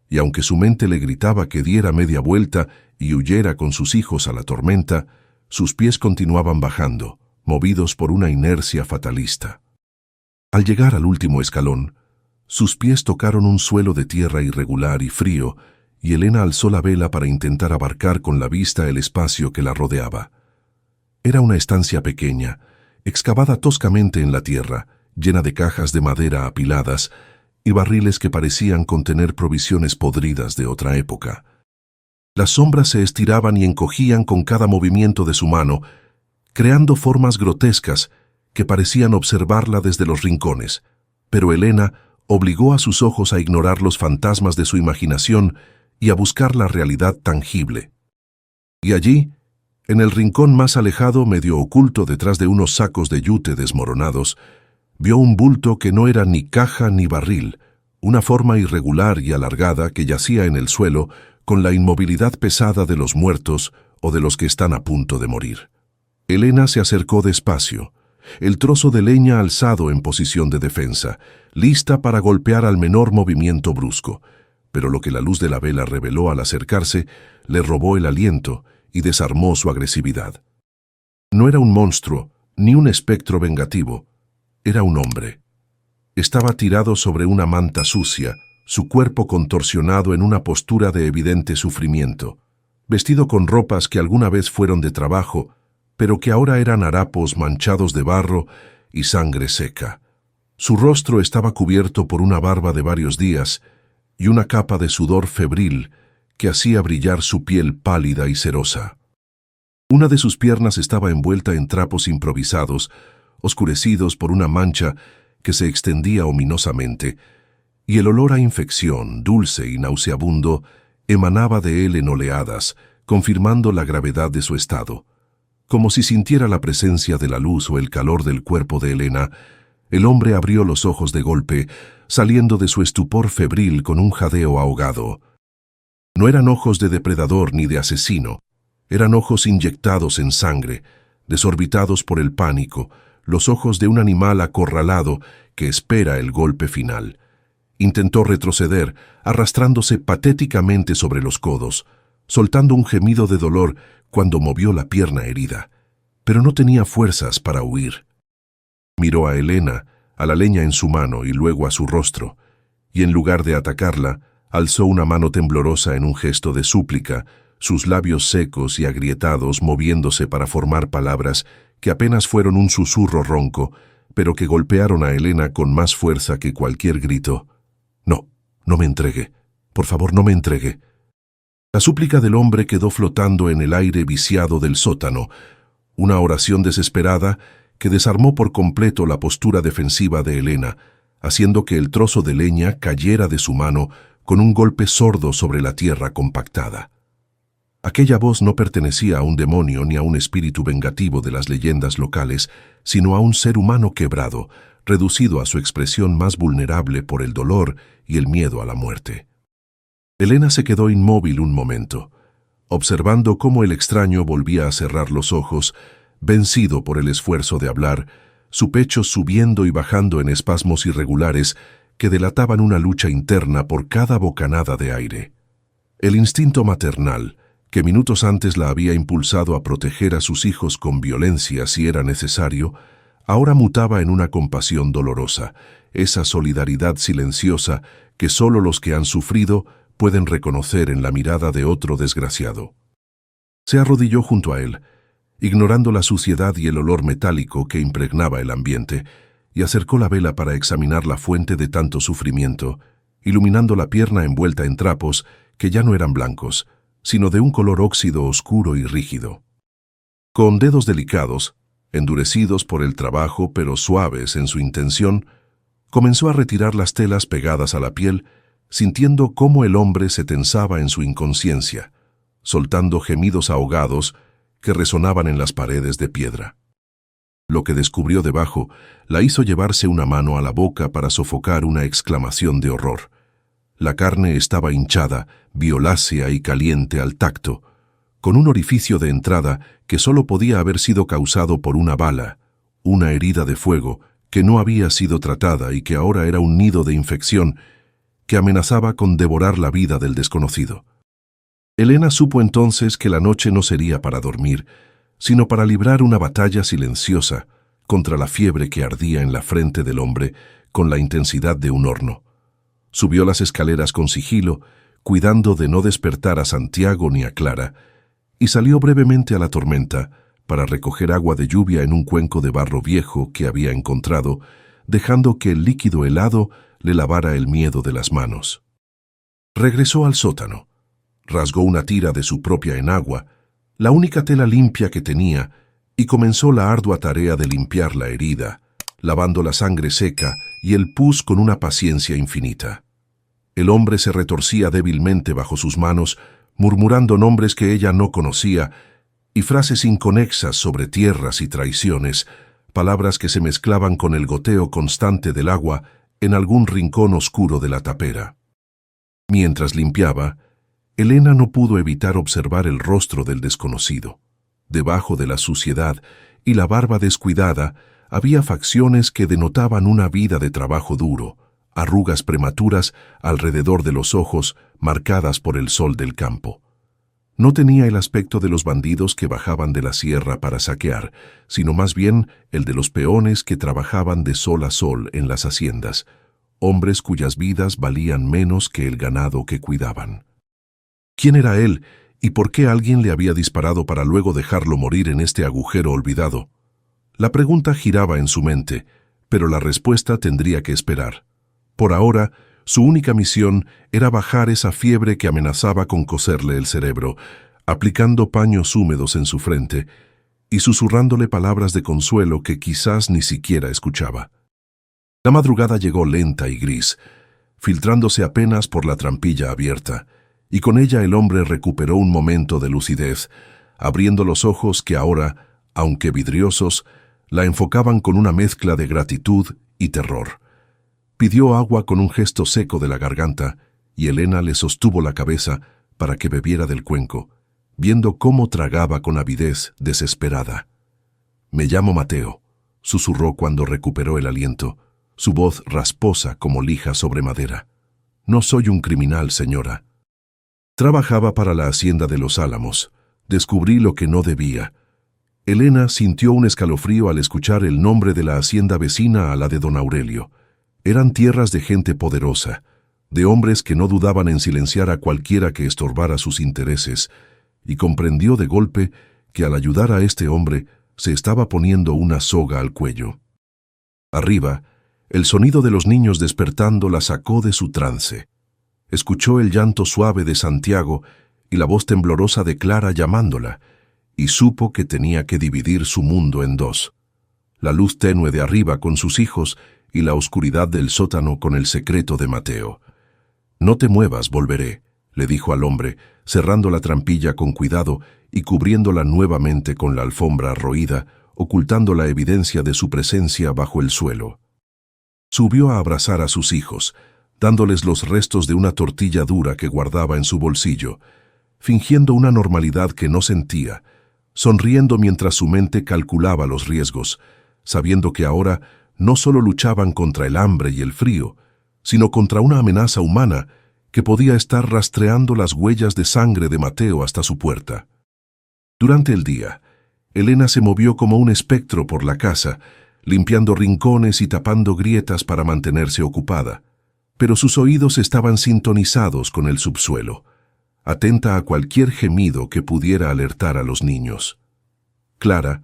Y aunque su mente le gritaba que diera media vuelta y huyera con sus hijos a la tormenta, sus pies continuaban bajando, movidos por una inercia fatalista. Al llegar al último escalón, sus pies tocaron un suelo de tierra irregular y frío, y Elena alzó la vela para intentar abarcar con la vista el espacio que la rodeaba. Era una estancia pequeña, excavada toscamente en la tierra, llena de cajas de madera apiladas y barriles que parecían contener provisiones podridas de otra época. Las sombras se estiraban y encogían con cada movimiento de su mano, creando formas grotescas que parecían observarla desde los rincones, pero Elena obligó a sus ojos a ignorar los fantasmas de su imaginación y a buscar la realidad tangible. Y allí, en el rincón más alejado, medio oculto detrás de unos sacos de yute desmoronados, vio un bulto que no era ni caja ni barril, una forma irregular y alargada que yacía en el suelo con la inmovilidad pesada de los muertos o de los que están a punto de morir. Elena se acercó despacio, el trozo de leña alzado en posición de defensa, lista para golpear al menor movimiento brusco, pero lo que la luz de la vela reveló al acercarse le robó el aliento y desarmó su agresividad. No era un monstruo, ni un espectro vengativo, era un hombre. Estaba tirado sobre una manta sucia, su cuerpo contorsionado en una postura de evidente sufrimiento, vestido con ropas que alguna vez fueron de trabajo, pero que ahora eran harapos manchados de barro y sangre seca. Su rostro estaba cubierto por una barba de varios días y una capa de sudor febril que hacía brillar su piel pálida y cerosa. Una de sus piernas estaba envuelta en trapos improvisados, oscurecidos por una mancha que se extendía ominosamente, y el olor a infección, dulce y nauseabundo, emanaba de él en oleadas, confirmando la gravedad de su estado. Como si sintiera la presencia de la luz o el calor del cuerpo de Elena, el hombre abrió los ojos de golpe, saliendo de su estupor febril con un jadeo ahogado. No eran ojos de depredador ni de asesino, eran ojos inyectados en sangre, desorbitados por el pánico, los ojos de un animal acorralado que espera el golpe final. Intentó retroceder, arrastrándose patéticamente sobre los codos, soltando un gemido de dolor cuando movió la pierna herida, pero no tenía fuerzas para huir. Miró a Elena, a la leña en su mano y luego a su rostro, y en lugar de atacarla, alzó una mano temblorosa en un gesto de súplica, sus labios secos y agrietados moviéndose para formar palabras que apenas fueron un susurro ronco, pero que golpearon a Elena con más fuerza que cualquier grito. «No, no me entregue. Por favor, no me entregue». La súplica del hombre quedó flotando en el aire viciado del sótano, una oración desesperada que desarmó por completo la postura defensiva de Elena, haciendo que el trozo de leña cayera de su mano con un golpe sordo sobre la tierra compactada. Aquella voz no pertenecía a un demonio ni a un espíritu vengativo de las leyendas locales, sino a un ser humano quebrado, reducido a su expresión más vulnerable por el dolor y el miedo a la muerte. Elena se quedó inmóvil un momento, observando cómo el extraño volvía a cerrar los ojos, vencido por el esfuerzo de hablar, su pecho subiendo y bajando en espasmos irregulares que delataban una lucha interna por cada bocanada de aire. El instinto maternal, que minutos antes la había impulsado a proteger a sus hijos con violencia si era necesario, ahora mutaba en una compasión dolorosa, esa solidaridad silenciosa que solo los que han sufrido pueden reconocer en la mirada de otro desgraciado. Se arrodilló junto a él, ignorando la suciedad y el olor metálico que impregnaba el ambiente, y acercó la vela para examinar la fuente de tanto sufrimiento, iluminando la pierna envuelta en trapos que ya no eran blancos, sino de un color óxido oscuro y rígido. Con dedos delicados, endurecidos por el trabajo pero suaves en su intención, comenzó a retirar las telas pegadas a la piel, sintiendo cómo el hombre se tensaba en su inconsciencia, soltando gemidos ahogados que resonaban en las paredes de piedra. Lo que descubrió debajo la hizo llevarse una mano a la boca para sofocar una exclamación de horror. La carne estaba hinchada, violácea y caliente al tacto, con un orificio de entrada que solo podía haber sido causado por una bala, una herida de fuego que no había sido tratada y que ahora era un nido de infección que amenazaba con devorar la vida del desconocido. Elena supo entonces que la noche no sería para dormir, sino para librar una batalla silenciosa contra la fiebre que ardía en la frente del hombre con la intensidad de un horno. Subió las escaleras con sigilo, cuidando de no despertar a Santiago ni a Clara, y salió brevemente a la tormenta para recoger agua de lluvia en un cuenco de barro viejo que había encontrado, dejando que el líquido helado le lavara el miedo de las manos. Regresó al sótano, rasgó una tira de su propia enagua, la única tela limpia que tenía, y comenzó la ardua tarea de limpiar la herida, lavando la sangre seca y el pus con una paciencia infinita. El hombre se retorcía débilmente bajo sus manos, murmurando nombres que ella no conocía y frases inconexas sobre tierras y traiciones, palabras que se mezclaban con el goteo constante del agua en algún rincón oscuro de la tapera. Mientras limpiaba, Elena no pudo evitar observar el rostro del desconocido. Debajo de la suciedad y la barba descuidada había facciones que denotaban una vida de trabajo duro, arrugas prematuras alrededor de los ojos marcadas por el sol del campo. No tenía el aspecto de los bandidos que bajaban de la sierra para saquear, sino más bien el de los peones que trabajaban de sol a sol en las haciendas, hombres cuyas vidas valían menos que el ganado que cuidaban. ¿Quién era él y por qué alguien le había disparado para luego dejarlo morir en este agujero olvidado? La pregunta giraba en su mente, pero la respuesta tendría que esperar. Por ahora, su única misión era bajar esa fiebre que amenazaba con coserle el cerebro, aplicando paños húmedos en su frente y susurrándole palabras de consuelo que quizás ni siquiera escuchaba. La madrugada llegó lenta y gris, filtrándose apenas por la trampilla abierta, y con ella el hombre recuperó un momento de lucidez, abriendo los ojos que ahora, aunque vidriosos, la enfocaban con una mezcla de gratitud y terror. Pidió agua con un gesto seco de la garganta, y Elena le sostuvo la cabeza para que bebiera del cuenco, viendo cómo tragaba con avidez desesperada. «Me llamo Mateo», susurró cuando recuperó el aliento, su voz rasposa como lija sobre madera. «No soy un criminal, señora. Trabajaba para la hacienda de los Álamos. Descubrí lo que no debía». Elena sintió un escalofrío al escuchar el nombre de la hacienda vecina a la de don Aurelio. Eran tierras de gente poderosa, de hombres que no dudaban en silenciar a cualquiera que estorbara sus intereses, y comprendió de golpe que al ayudar a este hombre se estaba poniendo una soga al cuello. Arriba, el sonido de los niños despertando la sacó de su trance. Escuchó el llanto suave de Santiago y la voz temblorosa de Clara llamándola, y supo que tenía que dividir su mundo en dos. La luz tenue de arriba con sus hijos y la oscuridad del sótano con el secreto de Mateo. «No te muevas, volveré», le dijo al hombre, cerrando la trampilla con cuidado y cubriéndola nuevamente con la alfombra roída, ocultando la evidencia de su presencia bajo el suelo. Subió a abrazar a sus hijos, dándoles los restos de una tortilla dura que guardaba en su bolsillo, fingiendo una normalidad que no sentía, sonriendo mientras su mente calculaba los riesgos, sabiendo que ahora no solo luchaban contra el hambre y el frío, sino contra una amenaza humana que podía estar rastreando las huellas de sangre de Mateo hasta su puerta. Durante el día, Elena se movió como un espectro por la casa, limpiando rincones y tapando grietas para mantenerse ocupada, pero sus oídos estaban sintonizados con el subsuelo, atenta a cualquier gemido que pudiera alertar a los niños. Clara,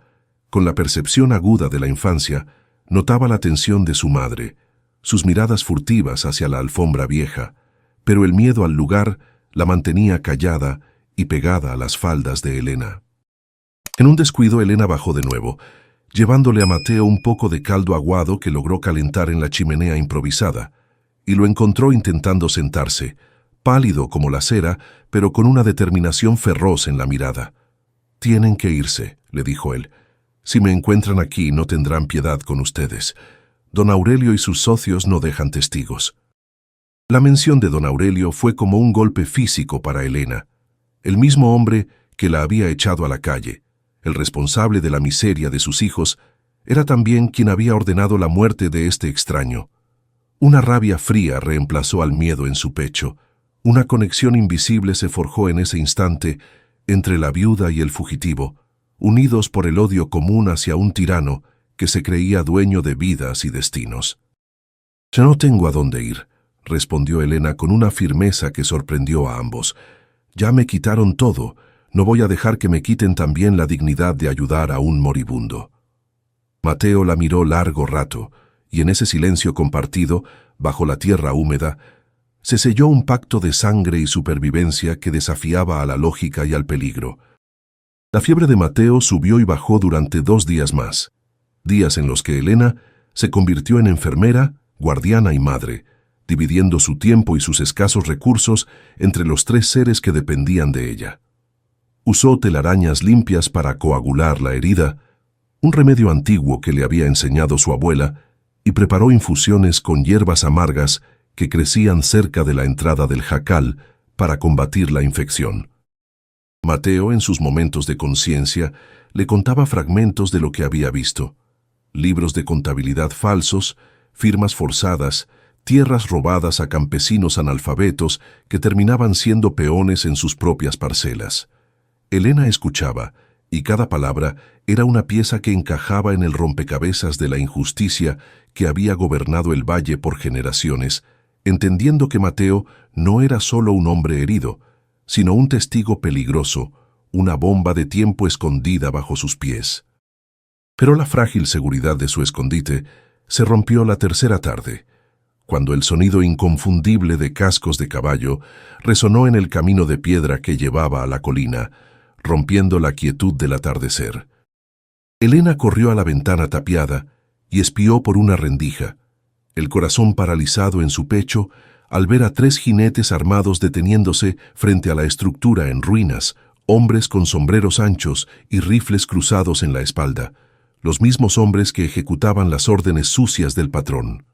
con la percepción aguda de la infancia, notaba la tensión de su madre, sus miradas furtivas hacia la alfombra vieja, pero el miedo al lugar la mantenía callada y pegada a las faldas de Elena. En un descuido, Elena bajó de nuevo, llevándole a Mateo un poco de caldo aguado que logró calentar en la chimenea improvisada, y lo encontró intentando sentarse, pálido como la cera, pero con una determinación feroz en la mirada. «Tienen que irse», le dijo él. «Si me encuentran aquí, no tendrán piedad con ustedes. Don Aurelio y sus socios no dejan testigos». La mención de don Aurelio fue como un golpe físico para Elena, el mismo hombre que la había echado a la calle, el responsable de la miseria de sus hijos, era también quien había ordenado la muerte de este extraño. Una rabia fría reemplazó al miedo en su pecho. Una conexión invisible se forjó en ese instante entre la viuda y el fugitivo, unidos por el odio común hacia un tirano que se creía dueño de vidas y destinos. «Ya no tengo a dónde ir», respondió Elena con una firmeza que sorprendió a ambos. «Ya me quitaron todo, no voy a dejar que me quiten también la dignidad de ayudar a un moribundo». Mateo la miró largo rato, y en ese silencio compartido, bajo la tierra húmeda, se selló un pacto de sangre y supervivencia que desafiaba a la lógica y al peligro. La fiebre de Mateo subió y bajó durante 2 días más, días en los que Elena se convirtió en enfermera, guardiana y madre, dividiendo su tiempo y sus escasos recursos entre los 3 seres que dependían de ella. Usó telarañas limpias para coagular la herida, un remedio antiguo que le había enseñado su abuela, y preparó infusiones con hierbas amargas que crecían cerca de la entrada del jacal para combatir la infección. Mateo, en sus momentos de conciencia, le contaba fragmentos de lo que había visto: libros de contabilidad falsos, firmas forzadas, tierras robadas a campesinos analfabetos que terminaban siendo peones en sus propias parcelas. Elena escuchaba, y cada palabra era una pieza que encajaba en el rompecabezas de la injusticia que había gobernado el valle por generaciones, entendiendo que Mateo no era solo un hombre herido, sino un testigo peligroso, una bomba de tiempo escondida bajo sus pies. Pero la frágil seguridad de su escondite se rompió la tercera tarde, cuando el sonido inconfundible de cascos de caballo resonó en el camino de piedra que llevaba a la colina, rompiendo la quietud del atardecer. Elena corrió a la ventana tapiada y espió por una rendija, el corazón paralizado en su pecho al ver a 3 jinetes armados deteniéndose frente a la estructura en ruinas, hombres con sombreros anchos y rifles cruzados en la espalda, los mismos hombres que ejecutaban las órdenes sucias del patrón.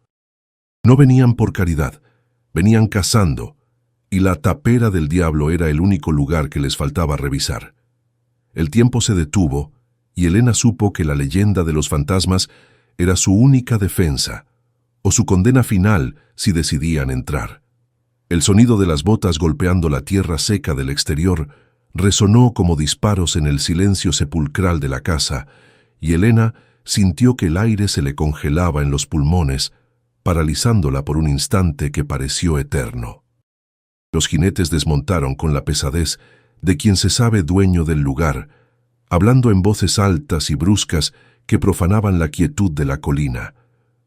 No venían por caridad, venían cazando, y la tapera del diablo era el único lugar que les faltaba revisar. El tiempo se detuvo, y Elena supo que la leyenda de los fantasmas era su única defensa, o su condena final si decidían entrar. El sonido de las botas golpeando la tierra seca del exterior resonó como disparos en el silencio sepulcral de la casa, y Elena sintió que el aire se le congelaba en los pulmones, paralizándola por un instante que pareció eterno. Los jinetes desmontaron con la pesadez de quien se sabe dueño del lugar, hablando en voces altas y bruscas que profanaban la quietud de la colina,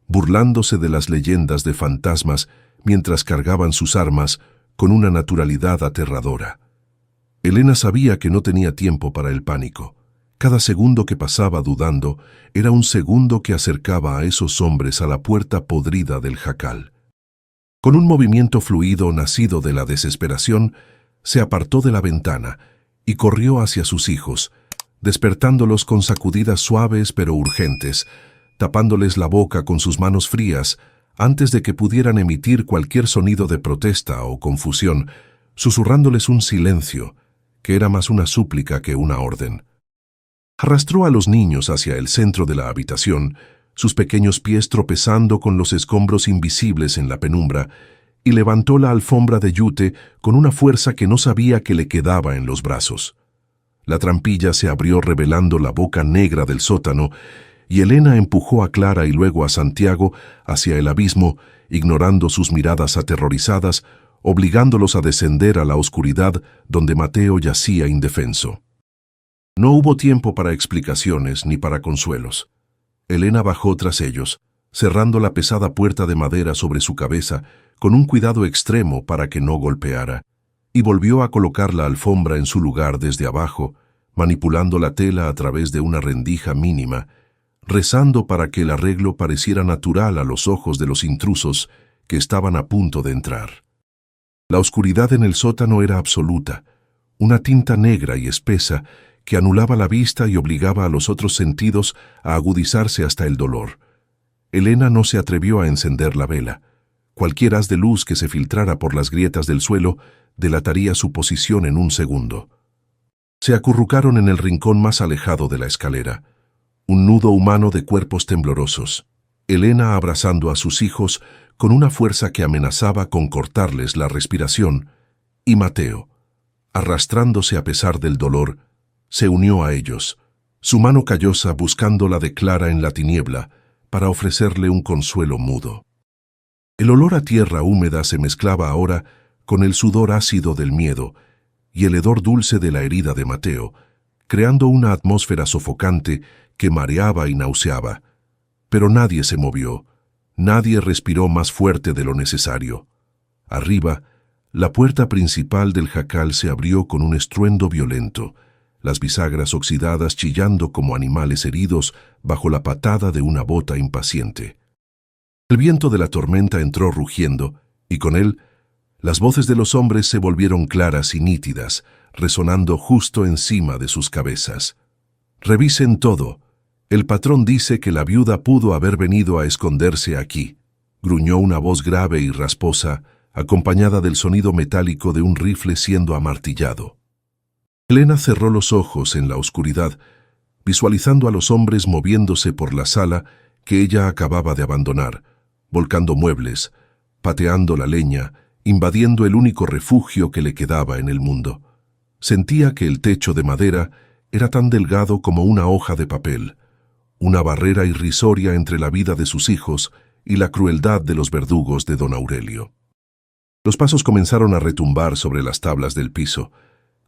burlándose de las leyendas de fantasmas mientras cargaban sus armas con una naturalidad aterradora. Elena sabía que no tenía tiempo para el pánico. Cada segundo que pasaba dudando era un segundo que acercaba a esos hombres a la puerta podrida del jacal. Con un movimiento fluido nacido de la desesperación, se apartó de la ventana y corrió hacia sus hijos, despertándolos con sacudidas suaves pero urgentes, tapándoles la boca con sus manos frías, antes de que pudieran emitir cualquier sonido de protesta o confusión, susurrándoles un silencio, que era más una súplica que una orden. Arrastró a los niños hacia el centro de la habitación, sus pequeños pies tropezando con los escombros invisibles en la penumbra, y levantó la alfombra de yute con una fuerza que no sabía que le quedaba en los brazos. La trampilla se abrió revelando la boca negra del sótano, y Elena empujó a Clara y luego a Santiago hacia el abismo, ignorando sus miradas aterrorizadas, obligándolos a descender a la oscuridad donde Mateo yacía indefenso. No hubo tiempo para explicaciones ni para consuelos. Elena bajó tras ellos, cerrando la pesada puerta de madera sobre su cabeza con un cuidado extremo para que no golpeara, y volvió a colocar la alfombra en su lugar desde abajo, manipulando la tela a través de una rendija mínima, rezando para que el arreglo pareciera natural a los ojos de los intrusos que estaban a punto de entrar. La oscuridad en el sótano era absoluta, una tinta negra y espesa que anulaba la vista y obligaba a los otros sentidos a agudizarse hasta el dolor. Elena no se atrevió a encender la vela. Cualquier haz de luz que se filtrara por las grietas del suelo delataría su posición en un segundo. Se acurrucaron en el rincón más alejado de la escalera, un nudo humano de cuerpos temblorosos, Elena abrazando a sus hijos con una fuerza que amenazaba con cortarles la respiración, y Mateo, arrastrándose a pesar del dolor, se unió a ellos, su mano callosa buscando la de Clara en la tiniebla para ofrecerle un consuelo mudo. El olor a tierra húmeda se mezclaba ahora con el sudor ácido del miedo y el hedor dulce de la herida de Mateo, creando una atmósfera sofocante que mareaba y nauseaba. Pero nadie se movió, nadie respiró más fuerte de lo necesario. Arriba, la puerta principal del jacal se abrió con un estruendo violento, las bisagras oxidadas chillando como animales heridos bajo la patada de una bota impaciente. El viento de la tormenta entró rugiendo, y con él, las voces de los hombres se volvieron claras y nítidas, resonando justo encima de sus cabezas. «Revisen todo. El patrón dice que la viuda pudo haber venido a esconderse aquí», gruñó una voz grave y rasposa, acompañada del sonido metálico de un rifle siendo amartillado. Elena cerró los ojos en la oscuridad, visualizando a los hombres moviéndose por la sala que ella acababa de abandonar, volcando muebles, pateando la leña, invadiendo el único refugio que le quedaba en el mundo. Sentía que el techo de madera era tan delgado como una hoja de papel, una barrera irrisoria entre la vida de sus hijos y la crueldad de los verdugos de don Aurelio. Los pasos comenzaron a retumbar sobre las tablas del piso,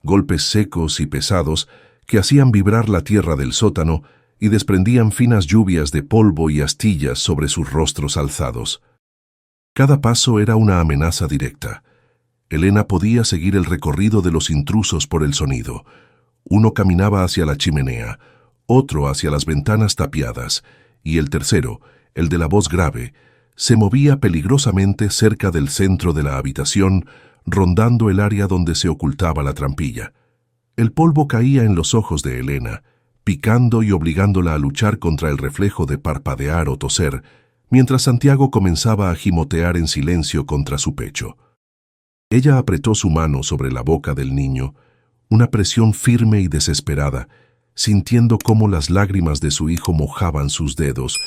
golpes secos y pesados que hacían vibrar la tierra del sótano y desprendían finas lluvias de polvo y astillas sobre sus rostros alzados. Cada paso era una amenaza directa. Elena podía seguir el recorrido de los intrusos por el sonido. Uno caminaba hacia la chimenea, otro hacia las ventanas tapiadas, y el tercero, el de la voz grave, se movía peligrosamente cerca del centro de la habitación, rondando el área donde se ocultaba la trampilla. El polvo caía en los ojos de Elena, picando y obligándola a luchar contra el reflejo de parpadear o toser, mientras Santiago comenzaba a gimotear en silencio contra su pecho. Ella apretó su mano sobre la boca del niño, una presión firme y desesperada, sintiendo cómo las lágrimas de su hijo mojaban sus dedos,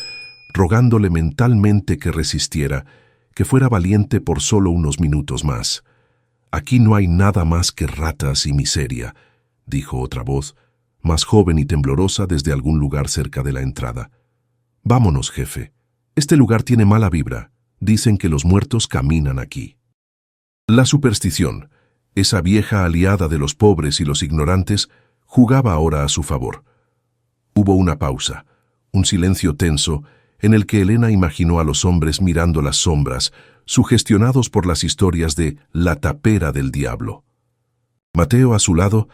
rogándole mentalmente que resistiera, que fuera valiente por solo unos minutos más. «Aquí no hay nada más que ratas y miseria», dijo otra voz, más joven y temblorosa desde algún lugar cerca de la entrada. «Vámonos, jefe. Este lugar tiene mala vibra. Dicen que los muertos caminan aquí». La superstición, esa vieja aliada de los pobres y los ignorantes, jugaba ahora a su favor. Hubo una pausa, un silencio tenso, en el que Elena imaginó a los hombres mirando las sombras, sugestionados por las historias de la tapera del diablo. Mateo, a su lado,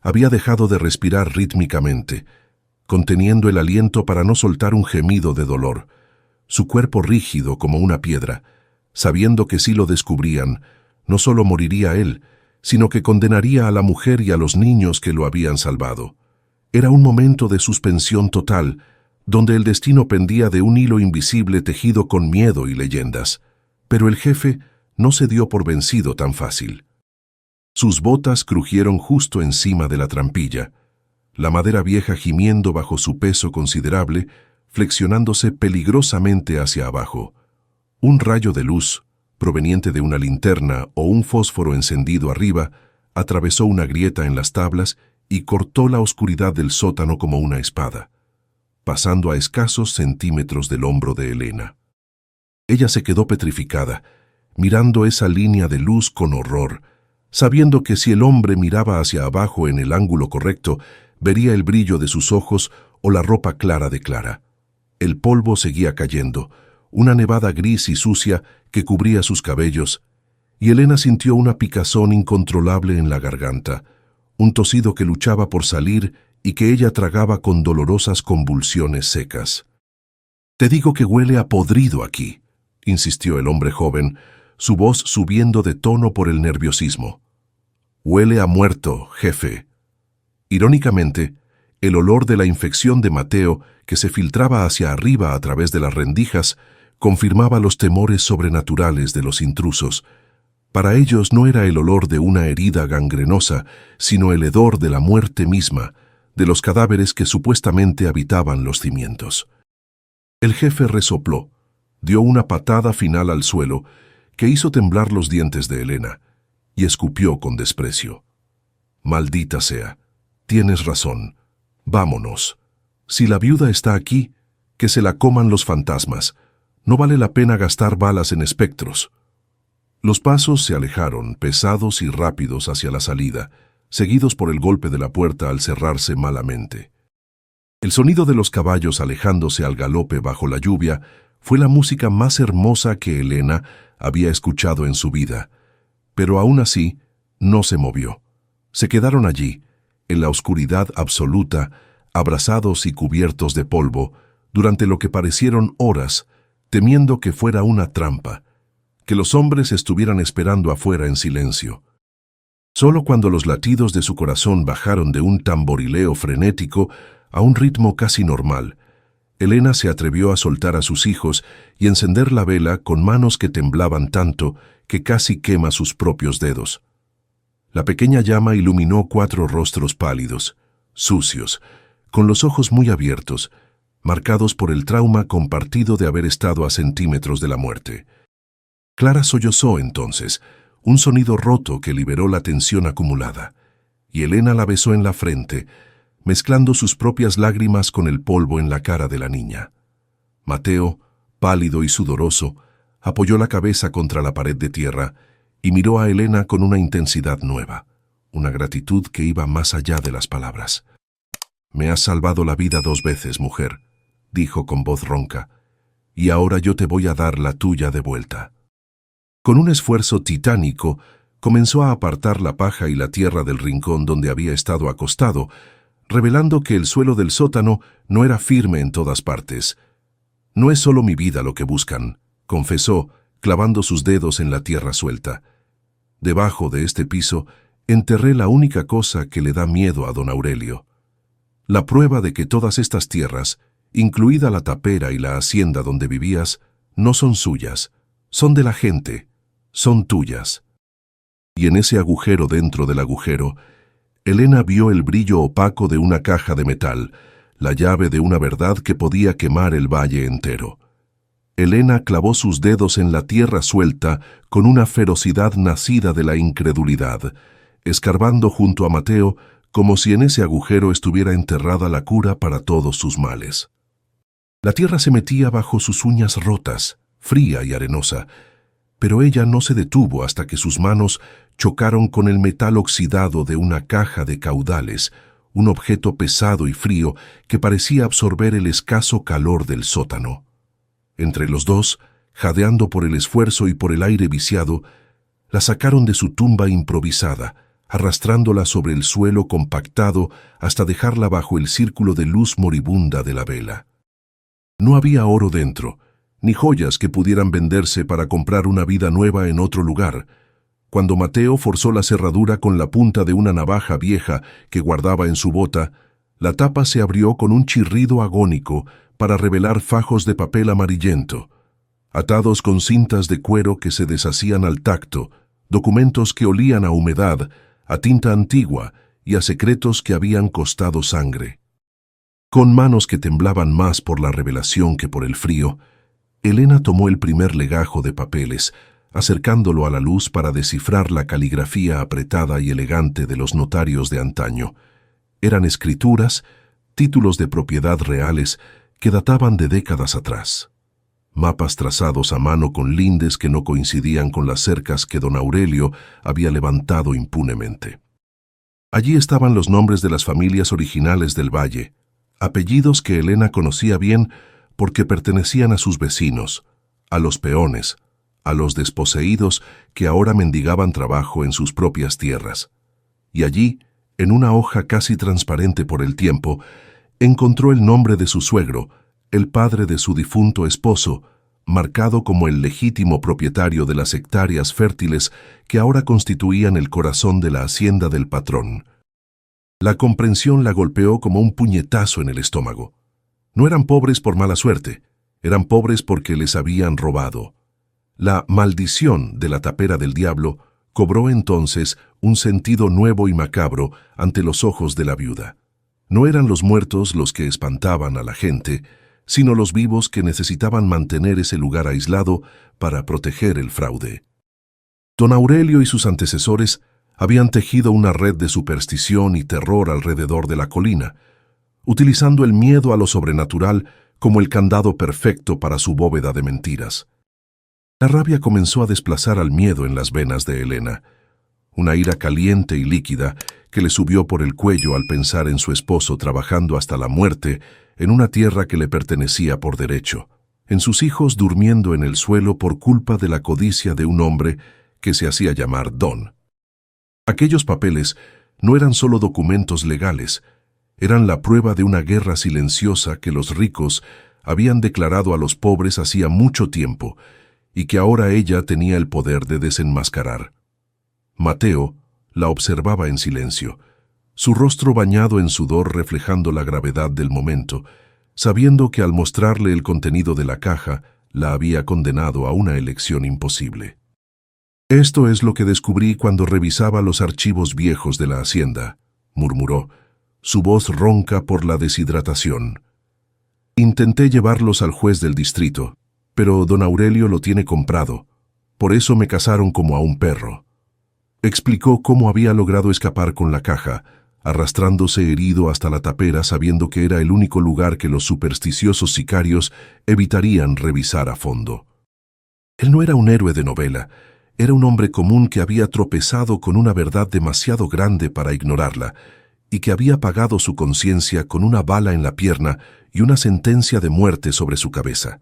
había dejado de respirar rítmicamente, conteniendo el aliento para no soltar un gemido de dolor, su cuerpo rígido como una piedra, sabiendo que si lo descubrían, no solo moriría él, sino que condenaría a la mujer y a los niños que lo habían salvado. Era un momento de suspensión total, donde el destino pendía de un hilo invisible tejido con miedo y leyendas. Pero el jefe no se dio por vencido tan fácil. Sus botas crujieron justo encima de la trampilla, la madera vieja gimiendo bajo su peso considerable, flexionándose peligrosamente hacia abajo. Un rayo de luz, proveniente de una linterna o un fósforo encendido arriba, atravesó una grieta en las tablas y cortó la oscuridad del sótano como una espada, pasando a escasos centímetros del hombro de Elena. Ella se quedó petrificada, mirando esa línea de luz con horror, sabiendo que si el hombre miraba hacia abajo en el ángulo correcto, vería el brillo de sus ojos o la ropa clara de Clara. El polvo seguía cayendo, una nevada gris y sucia que cubría sus cabellos, y Elena sintió una picazón incontrolable en la garganta, un tosido que luchaba por salir y que ella tragaba con dolorosas convulsiones secas. «Te digo que huele a podrido aquí», insistió el hombre joven, su voz subiendo de tono por el nerviosismo. «Huele a muerto, jefe». Irónicamente, el olor de la infección de Mateo, que se filtraba hacia arriba a través de las rendijas, confirmaba los temores sobrenaturales de los intrusos. Para ellos no era el olor de una herida gangrenosa, sino el hedor de la muerte misma, de los cadáveres que supuestamente habitaban los cimientos. El jefe resopló, dio una patada final al suelo, que hizo temblar los dientes de Elena, y escupió con desprecio. «Maldita sea, tienes razón. Vámonos. Si la viuda está aquí, que se la coman los fantasmas. No vale la pena gastar balas en espectros». Los pasos se alejaron, pesados y rápidos hacia la salida, seguidos por el golpe de la puerta al cerrarse malamente. El sonido de los caballos alejándose al galope bajo la lluvia fue la música más hermosa que Elena había escuchado en su vida, pero aún así no se movió. Se quedaron allí, en la oscuridad absoluta, abrazados y cubiertos de polvo, durante lo que parecieron horas, temiendo que fuera una trampa, que los hombres estuvieran esperando afuera en silencio. Solo cuando los latidos de su corazón bajaron de un tamborileo frenético a un ritmo casi normal, Elena se atrevió a soltar a sus hijos y encender la vela con manos que temblaban tanto que casi quema sus propios dedos. La pequeña llama iluminó 4 rostros pálidos, sucios, con los ojos muy abiertos, marcados por el trauma compartido de haber estado a centímetros de la muerte. Clara sollozó entonces, un sonido roto que liberó la tensión acumulada, y Elena la besó en la frente, mezclando sus propias lágrimas con el polvo en la cara de la niña. Mateo, pálido y sudoroso, apoyó la cabeza contra la pared de tierra y miró a Elena con una intensidad nueva, una gratitud que iba más allá de las palabras. «Me has salvado la vida 2 veces, mujer», dijo con voz ronca, «y ahora yo te voy a dar la tuya de vuelta». Con un esfuerzo titánico, comenzó a apartar la paja y la tierra del rincón donde había estado acostado, revelando que el suelo del sótano no era firme en todas partes. «No es solo mi vida lo que buscan», confesó, clavando sus dedos en la tierra suelta. «Debajo de este piso enterré la única cosa que le da miedo a don Aurelio. La prueba de que todas estas tierras, incluida la tapera y la hacienda donde vivías, no son suyas, son de la gente, son tuyas». Y en ese agujero dentro del agujero, Elena vio el brillo opaco de una caja de metal, la llave de una verdad que podía quemar el valle entero. Elena clavó sus dedos en la tierra suelta con una ferocidad nacida de la incredulidad, escarbando junto a Mateo como si en ese agujero estuviera enterrada la cura para todos sus males. La tierra se metía bajo sus uñas rotas, fría y arenosa, pero ella no se detuvo hasta que sus manos chocaron con el metal oxidado de una caja de caudales, un objeto pesado y frío que parecía absorber el escaso calor del sótano. Entre los dos, jadeando por el esfuerzo y por el aire viciado, la sacaron de su tumba improvisada, arrastrándola sobre el suelo compactado hasta dejarla bajo el círculo de luz moribunda de la vela. No había oro dentro, ni joyas que pudieran venderse para comprar una vida nueva en otro lugar. Cuando Mateo forzó la cerradura con la punta de una navaja vieja que guardaba en su bota, la tapa se abrió con un chirrido agónico, para revelar fajos de papel amarillento, atados con cintas de cuero que se deshacían al tacto, documentos que olían a humedad, a tinta antigua y a secretos que habían costado sangre. Con manos que temblaban más por la revelación que por el frío, Elena tomó el primer legajo de papeles, acercándolo a la luz para descifrar la caligrafía apretada y elegante de los notarios de antaño. Eran escrituras, títulos de propiedad reales que databan de décadas atrás. Mapas trazados a mano con lindes que no coincidían con las cercas que don Aurelio había levantado impunemente. Allí estaban los nombres de las familias originales del valle, apellidos que Elena conocía bien porque pertenecían a sus vecinos, a los peones, a los desposeídos que ahora mendigaban trabajo en sus propias tierras. Y allí, en una hoja casi transparente por el tiempo, encontró el nombre de su suegro, el padre de su difunto esposo, marcado como el legítimo propietario de las hectáreas fértiles que ahora constituían el corazón de la hacienda del patrón. La comprensión la golpeó como un puñetazo en el estómago. No eran pobres por mala suerte, eran pobres porque les habían robado. La maldición de la tapera del diablo cobró entonces un sentido nuevo y macabro ante los ojos de la viuda. No eran los muertos los que espantaban a la gente, sino los vivos que necesitaban mantener ese lugar aislado para proteger el fraude. Don Aurelio y sus antecesores habían tejido una red de superstición y terror alrededor de la colina, utilizando el miedo a lo sobrenatural como el candado perfecto para su bóveda de mentiras. La rabia comenzó a desplazar al miedo en las venas de Elena, una ira caliente y líquida que le subió por el cuello al pensar en su esposo trabajando hasta la muerte en una tierra que le pertenecía por derecho, en sus hijos durmiendo en el suelo por culpa de la codicia de un hombre que se hacía llamar Don. Aquellos papeles no eran solo documentos legales, eran la prueba de una guerra silenciosa que los ricos habían declarado a los pobres hacía mucho tiempo y que ahora ella tenía el poder de desenmascarar. Mateo la observaba en silencio, su rostro bañado en sudor reflejando la gravedad del momento, sabiendo que al mostrarle el contenido de la caja la había condenado a una elección imposible. «Esto es lo que descubrí cuando revisaba los archivos viejos de la hacienda», murmuró, su voz ronca por la deshidratación. «Intenté llevarlos al juez del distrito, pero don Aurelio lo tiene comprado. Por eso me cazaron como a un perro». Explicó cómo había logrado escapar con la caja, arrastrándose herido hasta la tapera sabiendo que era el único lugar que los supersticiosos sicarios evitarían revisar a fondo. Él no era un héroe de novela, era un hombre común que había tropezado con una verdad demasiado grande para ignorarla y que había pagado su conciencia con una bala en la pierna y una sentencia de muerte sobre su cabeza.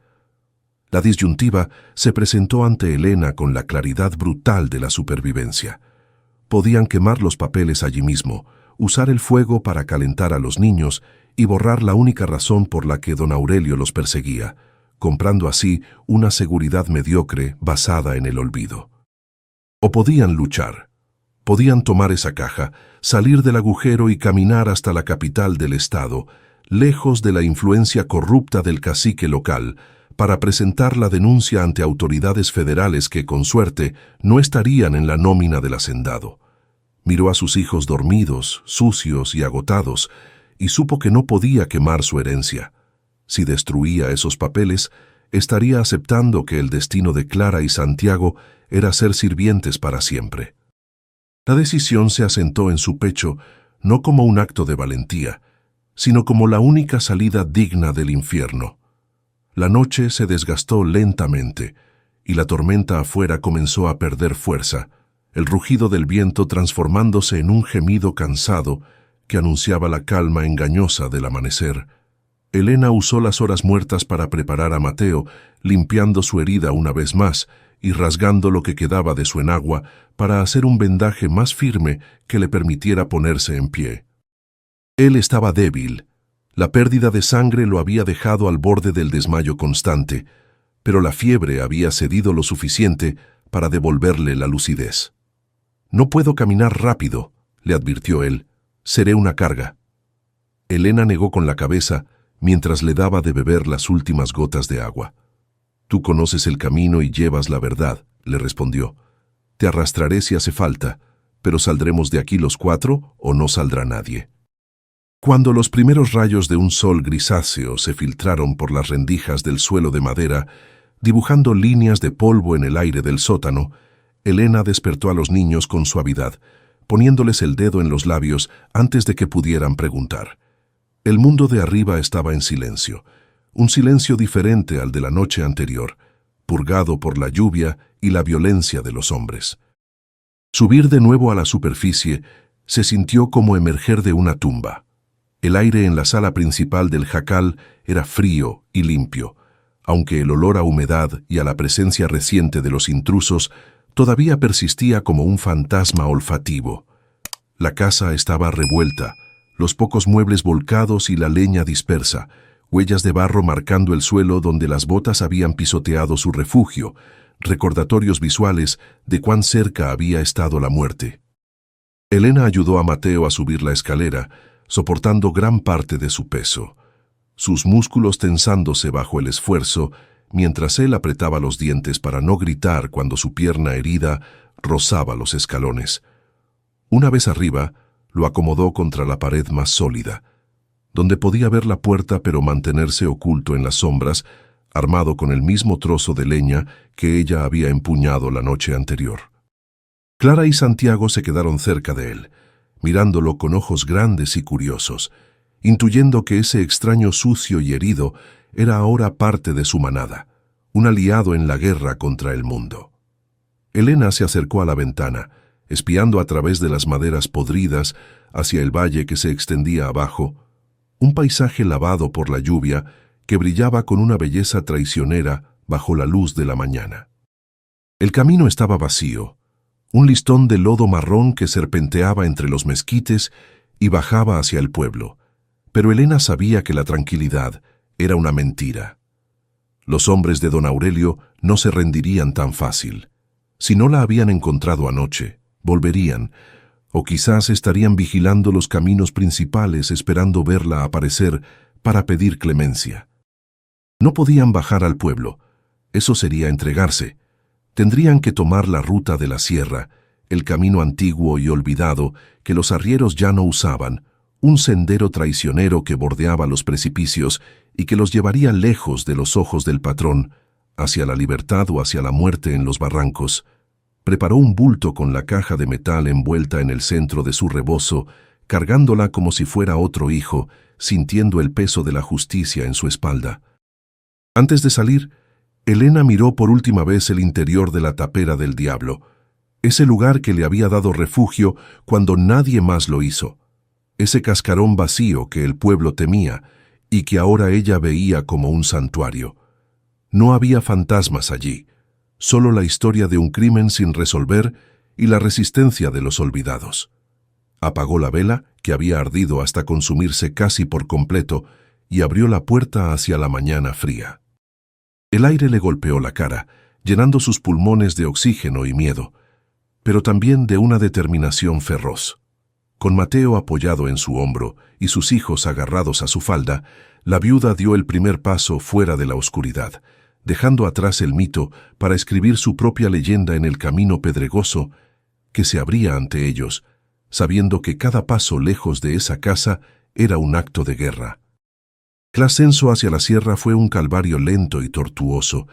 La disyuntiva se presentó ante Elena con la claridad brutal de la supervivencia. Podían quemar los papeles allí mismo, usar el fuego para calentar a los niños y borrar la única razón por la que don Aurelio los perseguía, comprando así una seguridad mediocre basada en el olvido. O podían luchar. Podían tomar esa caja, salir del agujero y caminar hasta la capital del estado, lejos de la influencia corrupta del cacique local, para presentar la denuncia ante autoridades federales que, con suerte, no estarían en la nómina del hacendado. Miró a sus hijos dormidos, sucios y agotados, y supo que no podía quemar su herencia. Si destruía esos papeles, estaría aceptando que el destino de Clara y Santiago era ser sirvientes para siempre. La decisión se asentó en su pecho no como un acto de valentía, sino como la única salida digna del infierno. La noche se desgastó lentamente y la tormenta afuera comenzó a perder fuerza, el rugido del viento transformándose en un gemido cansado que anunciaba la calma engañosa del amanecer. Elena usó las horas muertas para preparar a Mateo, limpiando su herida una vez más y rasgando lo que quedaba de su enagua para hacer un vendaje más firme que le permitiera ponerse en pie. Él estaba débil. La pérdida de sangre lo había dejado al borde del desmayo constante, pero la fiebre había cedido lo suficiente para devolverle la lucidez. «No puedo caminar rápido», le advirtió él. «Seré una carga». Elena negó con la cabeza mientras le daba de beber las últimas gotas de agua. «Tú conoces el camino y llevas la verdad», le respondió. «Te arrastraré si hace falta, pero saldremos de aquí los 4 o no saldrá nadie». Cuando los primeros rayos de un sol grisáceo se filtraron por las rendijas del suelo de madera, dibujando líneas de polvo en el aire del sótano, Elena despertó a los niños con suavidad, poniéndoles el dedo en los labios antes de que pudieran preguntar. El mundo de arriba estaba en silencio, un silencio diferente al de la noche anterior, purgado por la lluvia y la violencia de los hombres. Subir de nuevo a la superficie se sintió como emerger de una tumba. El aire en la sala principal del jacal era frío y limpio, aunque el olor a humedad y a la presencia reciente de los intrusos todavía persistía como un fantasma olfativo. La casa estaba revuelta, los pocos muebles volcados y la leña dispersa, huellas de barro marcando el suelo donde las botas habían pisoteado su refugio, recordatorios visuales de cuán cerca había estado la muerte. Elena ayudó a Mateo a subir la escalera, soportando gran parte de su peso, sus músculos tensándose bajo el esfuerzo, mientras él apretaba los dientes para no gritar cuando su pierna herida rozaba los escalones. Una vez arriba, lo acomodó contra la pared más sólida, donde podía ver la puerta pero mantenerse oculto en las sombras, armado con el mismo trozo de leña que ella había empuñado la noche anterior. Clara y Santiago se quedaron cerca de él, mirándolo con ojos grandes y curiosos, intuyendo que ese extraño sucio y herido era ahora parte de su manada, un aliado en la guerra contra el mundo. Elena se acercó a la ventana, espiando a través de las maderas podridas hacia el valle que se extendía abajo, un paisaje lavado por la lluvia que brillaba con una belleza traicionera bajo la luz de la mañana. El camino estaba vacío, un listón de lodo marrón que serpenteaba entre los mezquites y bajaba hacia el pueblo, pero Elena sabía que la tranquilidad era una mentira. Los hombres de don Aurelio no se rendirían tan fácil. Si no la habían encontrado anoche, volverían, o quizás estarían vigilando los caminos principales esperando verla aparecer para pedir clemencia. No podían bajar al pueblo, eso sería entregarse. Tendrían que tomar la ruta de la sierra, el camino antiguo y olvidado que los arrieros ya no usaban, un sendero traicionero que bordeaba los precipicios y que los llevaría lejos de los ojos del patrón, hacia la libertad o hacia la muerte en los barrancos. Preparó un bulto con la caja de metal envuelta en el centro de su rebozo, cargándola como si fuera otro hijo, sintiendo el peso de la justicia en su espalda. Antes de salir, Elena miró por última vez el interior de la tapera del diablo, ese lugar que le había dado refugio cuando nadie más lo hizo, ese cascarón vacío que el pueblo temía y que ahora ella veía como un santuario. No había fantasmas allí, solo la historia de un crimen sin resolver y la resistencia de los olvidados. Apagó la vela, que había ardido hasta consumirse casi por completo, y abrió la puerta hacia la mañana fría. El aire le golpeó la cara, llenando sus pulmones de oxígeno y miedo, pero también de una determinación feroz. Con Mateo apoyado en su hombro y sus hijos agarrados a su falda, la viuda dio el primer paso fuera de la oscuridad, dejando atrás el mito para escribir su propia leyenda en el camino pedregoso que se abría ante ellos, sabiendo que cada paso lejos de esa casa era un acto de guerra. El ascenso hacia la sierra fue un calvario lento y tortuoso,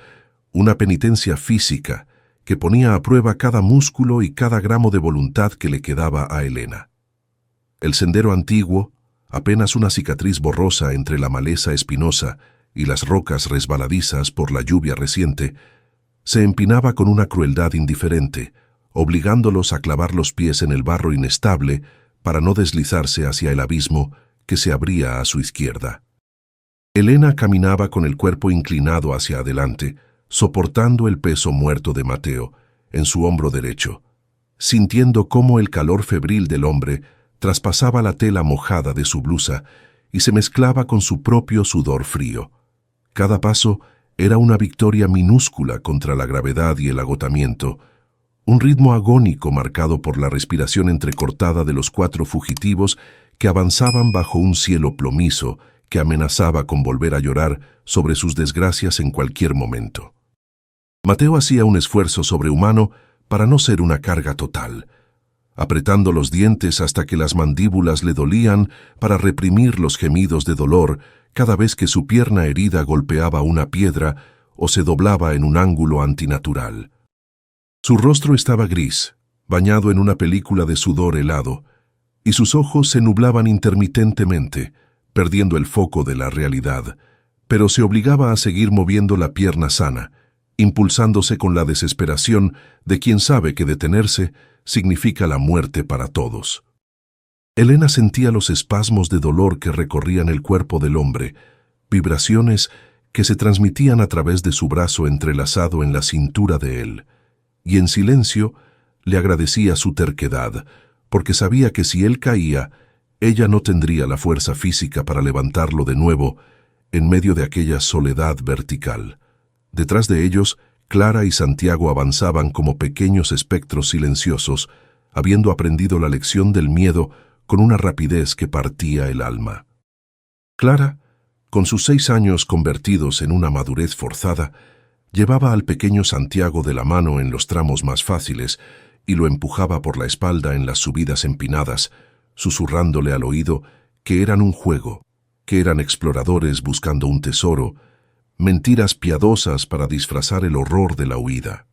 una penitencia física que ponía a prueba cada músculo y cada gramo de voluntad que le quedaba a Elena. El sendero antiguo, apenas una cicatriz borrosa entre la maleza espinosa y las rocas resbaladizas por la lluvia reciente, se empinaba con una crueldad indiferente, obligándolos a clavar los pies en el barro inestable para no deslizarse hacia el abismo que se abría a su izquierda. Elena caminaba con el cuerpo inclinado hacia adelante, soportando el peso muerto de Mateo en su hombro derecho, sintiendo cómo el calor febril del hombre traspasaba la tela mojada de su blusa y se mezclaba con su propio sudor frío. Cada paso era una victoria minúscula contra la gravedad y el agotamiento, un ritmo agónico marcado por la respiración entrecortada de los 4 fugitivos que avanzaban bajo un cielo plomizo que amenazaba con volver a llorar sobre sus desgracias en cualquier momento. Mateo hacía un esfuerzo sobrehumano para no ser una carga total, apretando los dientes hasta que las mandíbulas le dolían para reprimir los gemidos de dolor cada vez que su pierna herida golpeaba una piedra o se doblaba en un ángulo antinatural. Su rostro estaba gris, bañado en una película de sudor helado, y sus ojos se nublaban intermitentemente, perdiendo el foco de la realidad, pero se obligaba a seguir moviendo la pierna sana, impulsándose con la desesperación de quien sabe que detenerse significa la muerte para todos. Elena sentía los espasmos de dolor que recorrían el cuerpo del hombre, vibraciones que se transmitían a través de su brazo entrelazado en la cintura de él, y en silencio le agradecía su terquedad, porque sabía que si él caía, ella no tendría la fuerza física para levantarlo de nuevo en medio de aquella soledad vertical. Detrás de ellos, Clara y Santiago avanzaban como pequeños espectros silenciosos, habiendo aprendido la lección del miedo con una rapidez que partía el alma. Clara, con sus 6 años convertidos en una madurez forzada, llevaba al pequeño Santiago de la mano en los tramos más fáciles y lo empujaba por la espalda en las subidas empinadas, susurrándole al oído que eran un juego, que eran exploradores buscando un tesoro, mentiras piadosas para disfrazar el horror de la huida.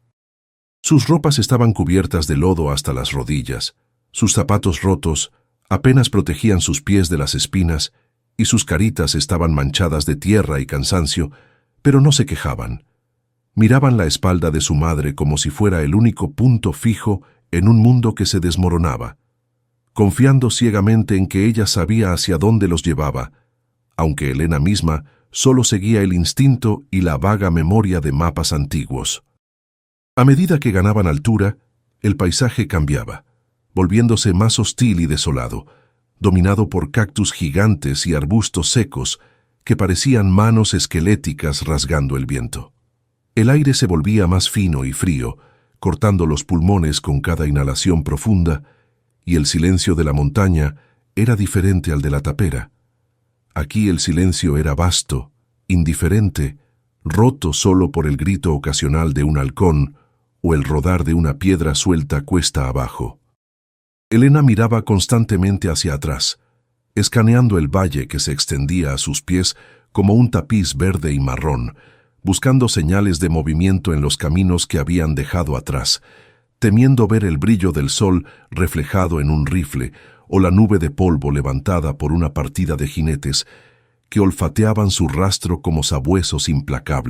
Sus ropas estaban cubiertas de lodo hasta las rodillas, sus zapatos rotos apenas protegían sus pies de las espinas y sus caritas estaban manchadas de tierra y cansancio, pero no se quejaban. Miraban la espalda de su madre como si fuera el único punto fijo en un mundo que se desmoronaba, confiando ciegamente en que ella sabía hacia dónde los llevaba, aunque Elena misma solo seguía el instinto y la vaga memoria de mapas antiguos. A medida que ganaban altura, el paisaje cambiaba, volviéndose más hostil y desolado, dominado por cactus gigantes y arbustos secos que parecían manos esqueléticas rasgando el viento. El aire se volvía más fino y frío, cortando los pulmones con cada inhalación profunda, y el silencio de la montaña era diferente al de la tapera. Aquí el silencio era vasto, indiferente, roto solo por el grito ocasional de un halcón o el rodar de una piedra suelta cuesta abajo. Elena miraba constantemente hacia atrás, escaneando el valle que se extendía a sus pies como un tapiz verde y marrón, buscando señales de movimiento en los caminos que habían dejado atrás, temiendo ver el brillo del sol reflejado en un rifle o la nube de polvo levantada por una partida de jinetes que olfateaban su rastro como sabuesos implacables.